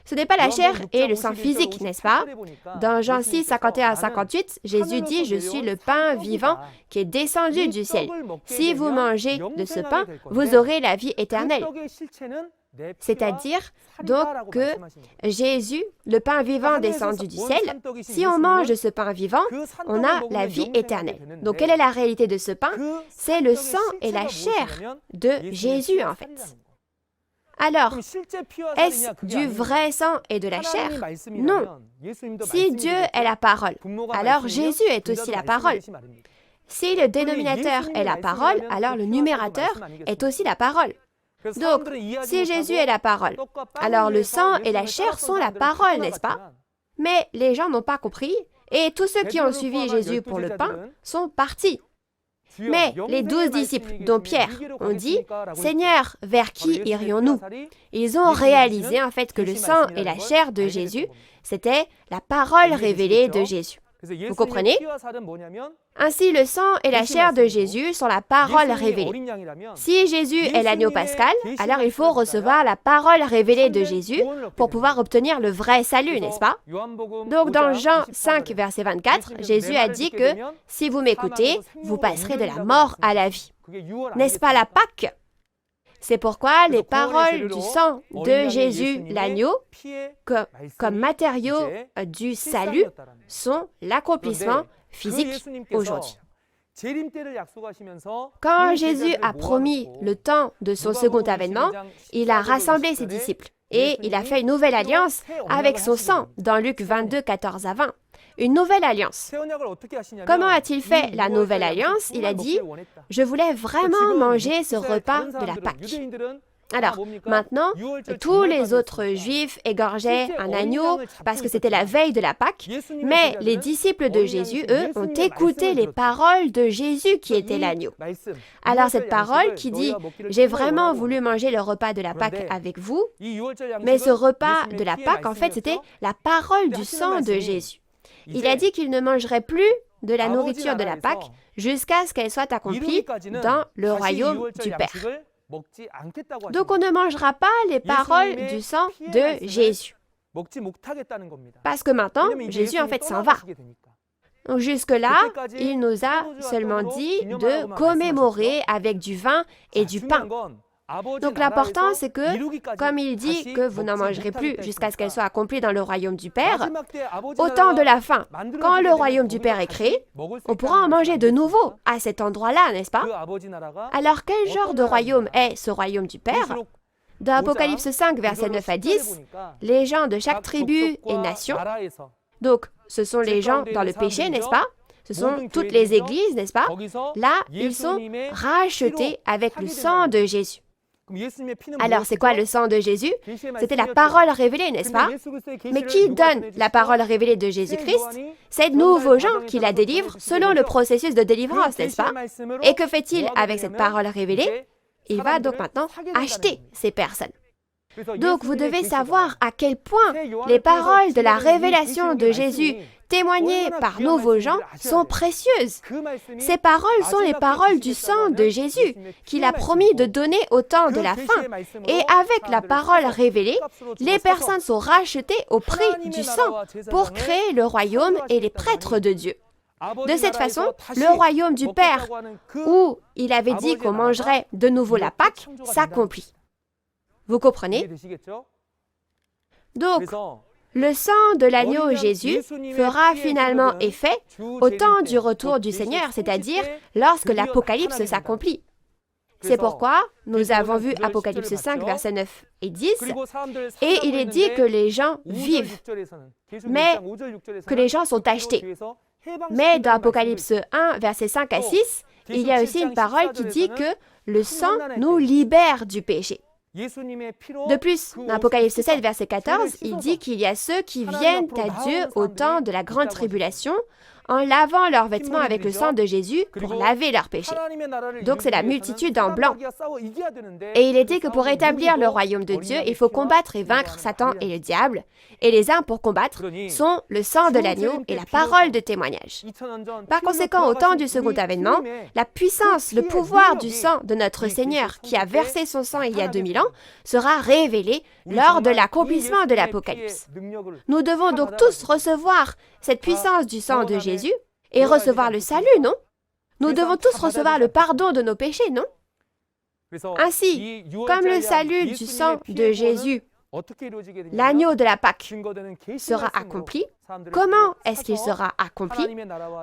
Ce n'est pas la chair et le sang physique, n'est-ce pas? Dans Jean 6, 51 à 58, Jésus dit « Je suis le pain vivant qui est descendu du ciel. Si vous mangez de ce pain, vous aurez la vie éternelle. » C'est-à-dire donc que Jésus, le pain vivant descendu du ciel, si on mange de ce pain vivant, on a la vie éternelle. Donc quelle est la réalité de ce pain? C'est le sang et la chair de Jésus en fait. Alors, est-ce du vrai sang et de la chair? Non. Si Dieu est la parole, alors Jésus est aussi la parole. Si le dénominateur est la parole, alors le numérateur est aussi la parole. Donc, si Jésus est la parole, alors le sang et la chair sont la parole, n'est-ce pas? Mais les gens n'ont pas compris, et tous ceux qui ont suivi Jésus pour le pain sont partis. Mais les 12 disciples, dont Pierre, ont dit « Seigneur, vers qui irions-nous » Ils ont réalisé en fait que le sang et la chair de Jésus, c'était la parole révélée de Jésus. Vous comprenez? Ainsi, le sang et la chair de Jésus sont la parole révélée. Si Jésus est l'agneau pascal, alors il faut recevoir la parole révélée de Jésus pour pouvoir obtenir le vrai salut, n'est-ce pas? Donc dans Jean 5, verset 24, Jésus a dit que « Si vous m'écoutez, vous passerez de la mort à la vie ». N'est-ce pas la Pâque? C'est pourquoi les paroles du sang de Jésus, l'agneau, comme matériau du salut, sont l'accomplissement physique aujourd'hui. Quand Jésus a promis le temps de son second avènement, il a rassemblé ses disciples et il a fait une nouvelle alliance avec son sang dans Luc 22, 14 à 20. Une nouvelle alliance. Comment a-t-il fait la nouvelle alliance? Il a dit « Je voulais vraiment manger ce repas de la Pâque ». Alors, maintenant, tous les autres Juifs égorgeaient un agneau parce que c'était la veille de la Pâque, mais les disciples de Jésus, eux, ont écouté les paroles de Jésus qui était l'agneau. Alors, cette parole qui dit « J'ai vraiment voulu manger le repas de la Pâque avec vous », mais ce repas de la Pâque, en fait, c'était la parole du sang de Jésus. Il a dit qu'il ne mangerait plus de la nourriture de la Pâque jusqu'à ce qu'elle soit accomplie dans le royaume du Père. Donc on ne mangera pas les paroles du sang de Jésus. Parce que maintenant, Jésus en fait s'en va. Donc jusque-là, il nous a seulement dit de commémorer avec du vin et du pain. Donc l'important, c'est que, comme il dit que vous n'en mangerez plus jusqu'à ce qu'elle soit accomplie dans le royaume du Père, au temps de la fin, quand le royaume du Père est créé, on pourra en manger de nouveau à cet endroit-là, n'est-ce pas? Alors quel genre de royaume est ce royaume du Père? Dans Apocalypse 5, versets 9 à 10, les gens de chaque tribu et nation, donc ce sont les gens dans le péché, n'est-ce pas? Ce sont toutes les églises, n'est-ce pas? Là, ils sont rachetés avec le sang de Jésus. Alors, c'est quoi le sang de Jésus? C'était la parole révélée, n'est-ce pas? Mais qui donne la parole révélée de Jésus-Christ? C'est de nouveaux gens qui la délivrent selon le processus de délivrance, n'est-ce pas? Et que fait-il avec cette parole révélée? Il va donc maintenant acheter ces personnes. Donc, vous devez savoir à quel point les paroles de la révélation de Jésus témoignées par nouveaux gens sont précieuses. Ces paroles sont les paroles du sang de Jésus qu'il a promis de donner au temps de la fin. Et avec la parole révélée, les personnes sont rachetées au prix du sang pour créer le royaume et les prêtres de Dieu. De cette façon, le royaume du Père, où il avait dit qu'on mangerait de nouveau la Pâque, s'accomplit. Vous comprenez? Donc, le sang de l'agneau Jésus fera finalement effet au temps du retour du Seigneur, c'est-à-dire lorsque l'Apocalypse s'accomplit. C'est pourquoi nous avons vu Apocalypse 5, versets 9 et 10, et il est dit que les gens vivent, mais que les gens sont achetés. Mais dans Apocalypse 1, versets 5 à 6, il y a aussi une parole qui dit que le sang nous libère du péché. De plus, dans Apocalypse 7, verset 14, il dit qu'il y a ceux qui viennent à Dieu au temps de la grande tribulation en lavant leurs vêtements avec le sang de Jésus pour laver leurs péchés. Donc c'est la multitude en blanc. Et il est dit que pour établir le royaume de Dieu, il faut combattre et vaincre Satan et le diable. Et les armes pour combattre sont le sang de l'agneau et la parole de témoignage. Par conséquent, au temps du second avènement, la puissance, le pouvoir du sang de notre Seigneur qui a versé son sang il y a 2000 ans sera révélé lors de l'accomplissement de l'Apocalypse. Nous devons donc tous recevoir cette puissance du sang de Jésus et recevoir le salut, non? Nous devons tous recevoir le pardon de nos péchés, non? Ainsi, comme le salut du sang de Jésus, l'agneau de la Pâque, sera accompli, comment est-ce qu'il sera accompli?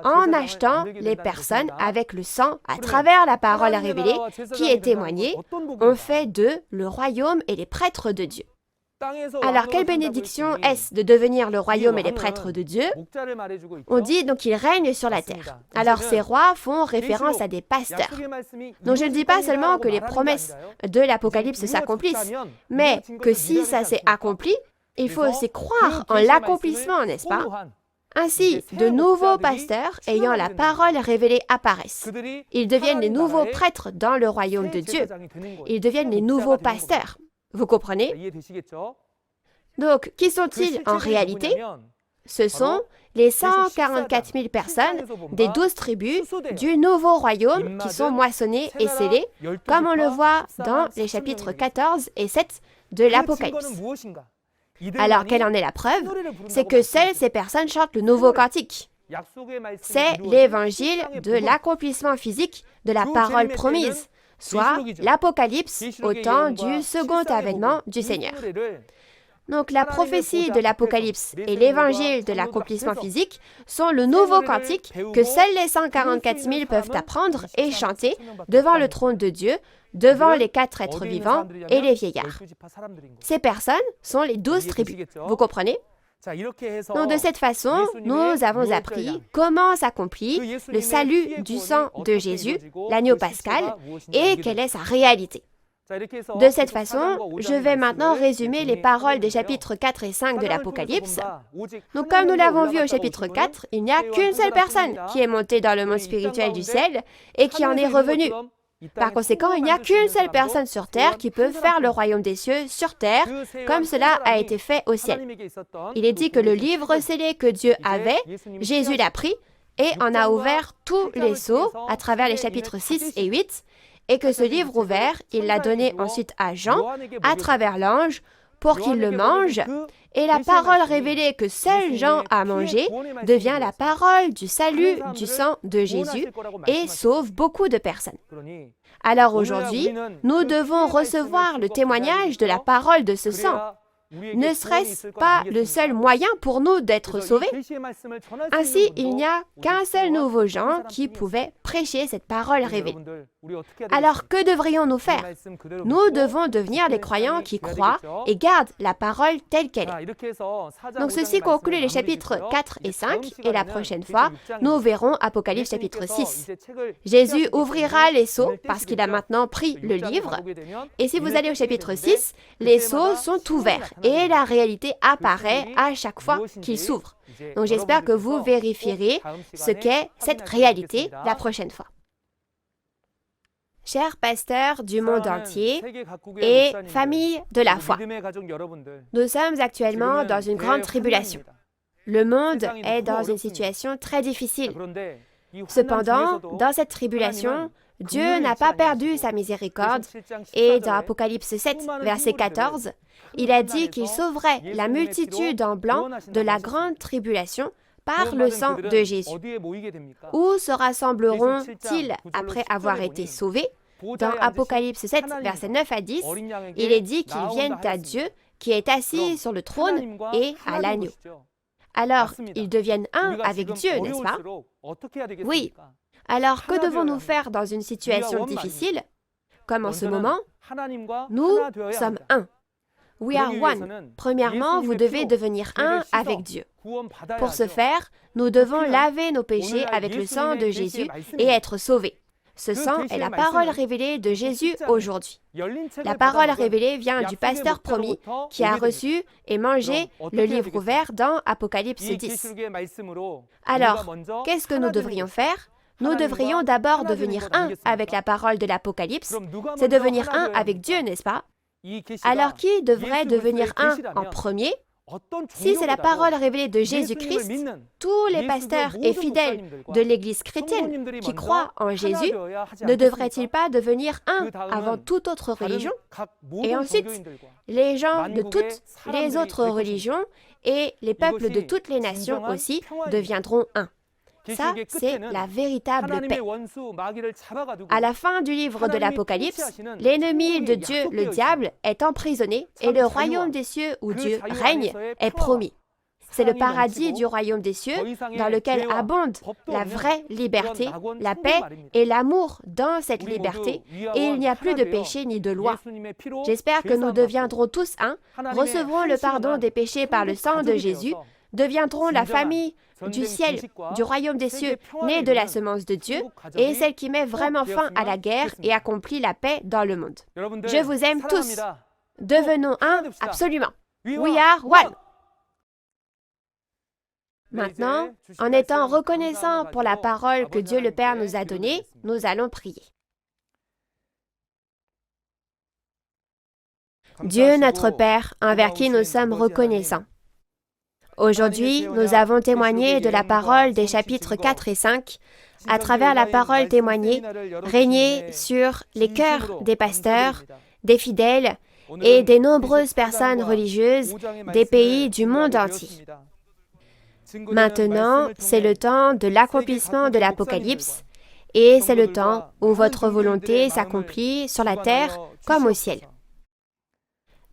En achetant les personnes avec le sang à travers la parole révélée qui est témoignée, on fait d'eux le royaume et les prêtres de Dieu. Alors, quelle bénédiction est-ce de devenir le royaume et les prêtres de Dieu? On dit donc qu'ils règnent sur la terre. Alors, ces rois font référence à des pasteurs. Donc, je ne dis pas seulement que les promesses de l'Apocalypse s'accomplissent, mais que si ça s'est accompli, il faut aussi croire en l'accomplissement, n'est-ce pas? Ainsi, de nouveaux pasteurs ayant la parole révélée apparaissent. Ils deviennent les nouveaux prêtres dans le royaume de Dieu. Ils deviennent les nouveaux pasteurs. Vous comprenez? Donc, qui sont-ils en réalité? Ce sont les 144 000 personnes des 12 tribus du nouveau royaume qui sont moissonnées et scellées, comme on le voit dans les chapitres 14 et 7 de l'Apocalypse. Alors, quelle en est la preuve? C'est que seules ces personnes chantent le nouveau cantique. C'est l'évangile de l'accomplissement physique de la parole promise, soit l'Apocalypse au temps du second avènement du Seigneur. Donc la prophétie de l'Apocalypse et l'évangile de l'accomplissement physique sont le nouveau cantique que seuls les 144 000 peuvent apprendre et chanter devant le trône de Dieu, devant les 4 êtres vivants et les vieillards. Ces personnes sont les 12 tribus. Vous comprenez? Donc de cette façon, nous avons appris comment s'accomplit le salut du sang de Jésus, l'agneau pascal, et quelle est sa réalité. De cette façon, je vais maintenant résumer les paroles des chapitres 4 et 5 de l'Apocalypse. Donc comme nous l'avons vu au chapitre 4, il n'y a qu'une seule personne qui est montée dans le monde spirituel du ciel et qui en est revenue. Par conséquent, il n'y a qu'une seule personne sur terre qui peut faire le royaume des cieux sur terre, comme cela a été fait au ciel. Il est dit que le livre scellé que Dieu avait, Jésus l'a pris et en a ouvert tous les sceaux à travers les chapitres 6 et 8, et que ce livre ouvert, il l'a donné ensuite à Jean, à travers l'ange, pour qu'il le mange, et la parole révélée que seul Jean a mangée devient la parole du salut du sang de Jésus et sauve beaucoup de personnes. Alors aujourd'hui, nous devons recevoir le témoignage de la parole de ce sang. Ne serait-ce pas le seul moyen pour nous d'être sauvés? Ainsi, il n'y a qu'un seul nouveau Jean qui pouvait prêcher cette parole révélée. Alors que devrions-nous faire? Nous devons devenir les croyants qui croient et gardent la parole telle qu'elle est. Donc ceci conclut les chapitres 4 et 5 et la prochaine fois, nous verrons Apocalypse chapitre 6. Jésus ouvrira les sceaux parce qu'il a maintenant pris le livre. Et si vous allez au chapitre 6, les sceaux sont ouverts et la réalité apparaît à chaque fois qu'il s'ouvre. Donc j'espère que vous vérifierez ce qu'est cette réalité la prochaine fois. Chers pasteurs du monde entier et famille de la foi, nous sommes actuellement dans une grande tribulation. Le monde est dans une situation très difficile. Cependant, dans cette tribulation, Dieu n'a pas perdu sa miséricorde et dans Apocalypse 7, verset 14, il a dit qu'il sauverait la multitude en blanc de la grande tribulation par le sang de Jésus. Où se rassembleront-ils après avoir été sauvés? Dans Apocalypse 7, versets 9 à 10, il est dit qu'ils viennent à Dieu qui est assis sur le trône et à l'agneau. Alors, ils deviennent un avec Dieu, n'est-ce pas? Oui. Alors, que devons-nous faire dans une situation difficile, comme en ce moment? Nous sommes un. We are one. Premièrement, vous devez devenir un avec Dieu. Pour ce faire, nous devons laver nos péchés avec le sang de Jésus et être sauvés. Ce sang est la parole révélée de Jésus aujourd'hui. La parole révélée vient du pasteur promis qui a reçu et mangé le livre ouvert dans Apocalypse 10. Alors, qu'est-ce que nous devrions faire? Nous devrions d'abord devenir un avec la parole de l'Apocalypse. C'est devenir un avec Dieu, n'est-ce pas? Alors qui devrait devenir un en premier? Si c'est la parole révélée de Jésus-Christ, tous les pasteurs et fidèles de l'Église chrétienne qui croient en Jésus ne devraient-ils pas devenir un avant toute autre religion? Et ensuite, les gens de toutes les autres religions et les peuples de toutes les nations aussi deviendront un. Ça, c'est la véritable paix. À la fin du livre de l'Apocalypse, l'ennemi de Dieu, le diable, est emprisonné et le royaume des cieux où Dieu règne est promis. C'est le paradis du royaume des cieux dans lequel abonde la vraie liberté, la paix et l'amour dans cette liberté et il n'y a plus de péché ni de loi. J'espère que nous deviendrons tous un, recevrons le pardon des péchés par le sang de Jésus, deviendront la famille du ciel, du royaume des cieux, née de la semence de Dieu, et celle qui met vraiment fin à la guerre et accomplit la paix dans le monde. Je vous aime tous. Devenons un, absolument. We are one. Maintenant, en étant reconnaissants pour la parole que Dieu le Père nous a donnée, nous allons prier. Dieu notre Père, envers qui nous sommes reconnaissants. Aujourd'hui, nous avons témoigné de la parole des chapitres 4 et 5, à travers la parole témoignée, régnée sur les cœurs des pasteurs, des fidèles et des nombreuses personnes religieuses des pays du monde entier. Maintenant, c'est le temps de l'accomplissement de l'Apocalypse et c'est le temps où votre volonté s'accomplit sur la terre comme au ciel.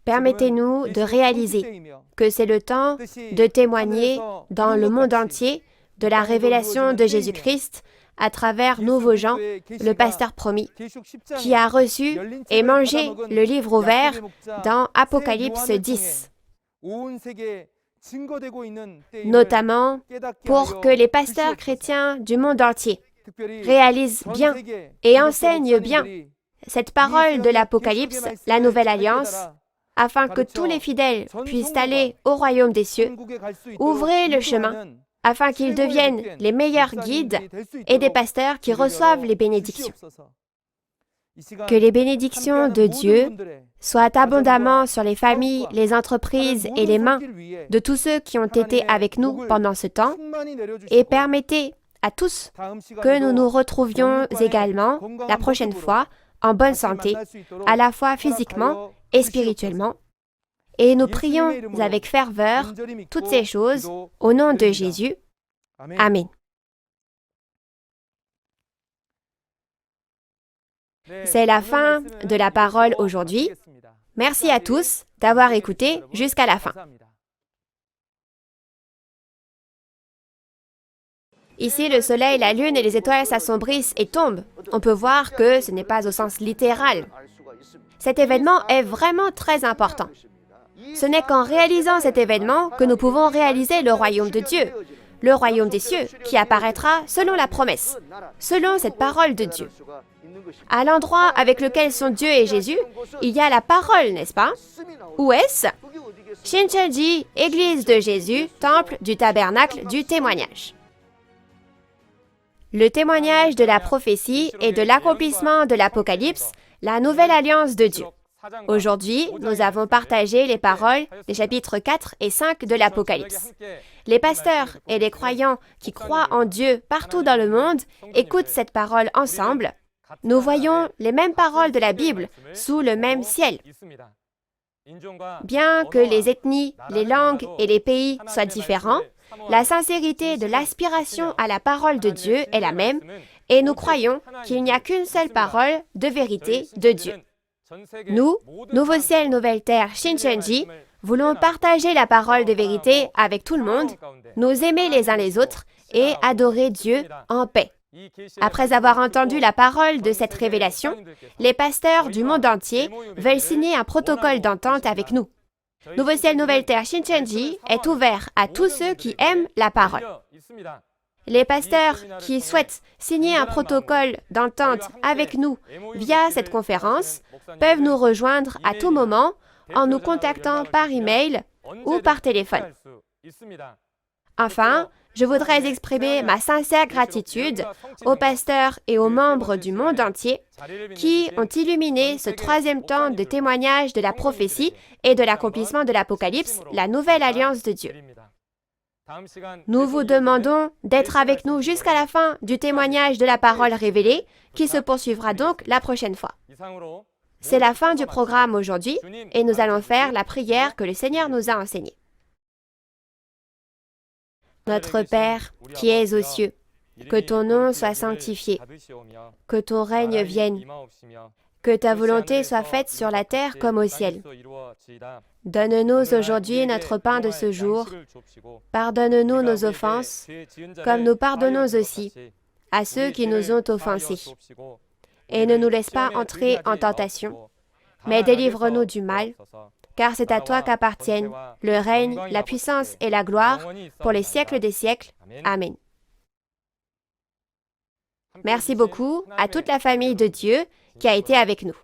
Permettez-nous de réaliser que c'est le temps de témoigner dans le monde entier de la révélation de Jésus-Christ à travers Nouveau Jean, le pasteur promis, qui a reçu et mangé le livre ouvert dans Apocalypse 10, notamment pour que les pasteurs chrétiens du monde entier réalisent bien et enseignent bien cette parole de l'Apocalypse, la Nouvelle Alliance, afin que tous les fidèles puissent aller au royaume des cieux, ouvrez le chemin, afin qu'ils deviennent les meilleurs guides et des pasteurs qui reçoivent les bénédictions. Que les bénédictions de Dieu soient abondamment sur les familles, les entreprises et les mains de tous ceux qui ont été avec nous pendant ce temps, et permettez à tous que nous nous retrouvions également la prochaine fois en bonne santé, à la fois physiquement et spirituellement. Et nous prions avec ferveur toutes ces choses au nom de Jésus. Amen. C'est la fin de la parole aujourd'hui. Merci à tous d'avoir écouté jusqu'à la fin. Ici, le soleil, la lune et les étoiles s'assombrissent et tombent. On peut voir que ce n'est pas au sens littéral. Cet événement est vraiment très important. Ce n'est qu'en réalisant cet événement que nous pouvons réaliser le royaume de Dieu, le royaume des cieux, qui apparaîtra selon la promesse, selon cette parole de Dieu. À l'endroit avec lequel sont Dieu et Jésus, il y a la parole, n'est-ce pas? Où est-ce? Shincheonji, Église de Jésus, temple du tabernacle du témoignage. Le témoignage de la prophétie et de l'accomplissement de l'Apocalypse, la nouvelle alliance de Dieu. Aujourd'hui, nous avons partagé les paroles des chapitres 4 et 5 de l'Apocalypse. Les pasteurs et les croyants qui croient en Dieu partout dans le monde écoutent cette parole ensemble. Nous voyons les mêmes paroles de la Bible sous le même ciel. Bien que les ethnies, les langues et les pays soient différents, la sincérité de l'aspiration à la parole de Dieu est la même et nous croyons qu'il n'y a qu'une seule parole de vérité de Dieu. Nous, Nouveau Ciel, Nouvelle Terre, Shincheonji, voulons partager la parole de vérité avec tout le monde, nous aimer les uns les autres et adorer Dieu en paix. Après avoir entendu la parole de cette révélation, les pasteurs du monde entier veulent signer un protocole d'entente avec nous. Nouveau Ciel, Nouvelle Terre, Shincheonji est ouvert à tous ceux qui aiment la parole. Les pasteurs qui souhaitent signer un protocole d'entente avec nous via cette conférence peuvent nous rejoindre à tout moment en nous contactant par email ou par téléphone. Enfin, je voudrais exprimer ma sincère gratitude aux pasteurs et aux membres du monde entier qui ont illuminé ce troisième temps de témoignage de la prophétie et de l'accomplissement de l'Apocalypse, la nouvelle alliance de Dieu. Nous vous demandons d'être avec nous jusqu'à la fin du témoignage de la parole révélée, qui se poursuivra donc la prochaine fois. C'est la fin du programme aujourd'hui et nous allons faire la prière que le Seigneur nous a enseignée. Notre Père, qui es aux cieux, que ton nom soit sanctifié, que ton règne vienne, que ta volonté soit faite sur la terre comme au ciel. Donne-nous aujourd'hui notre pain de ce jour. Pardonne-nous nos offenses, comme nous pardonnons aussi à ceux qui nous ont offensés. Et ne nous laisse pas entrer en tentation, mais délivre-nous du mal, car c'est à toi qu'appartiennent le règne, la puissance et la gloire pour les siècles des siècles. Amen. Merci beaucoup à toute la famille de Dieu qui a été avec nous.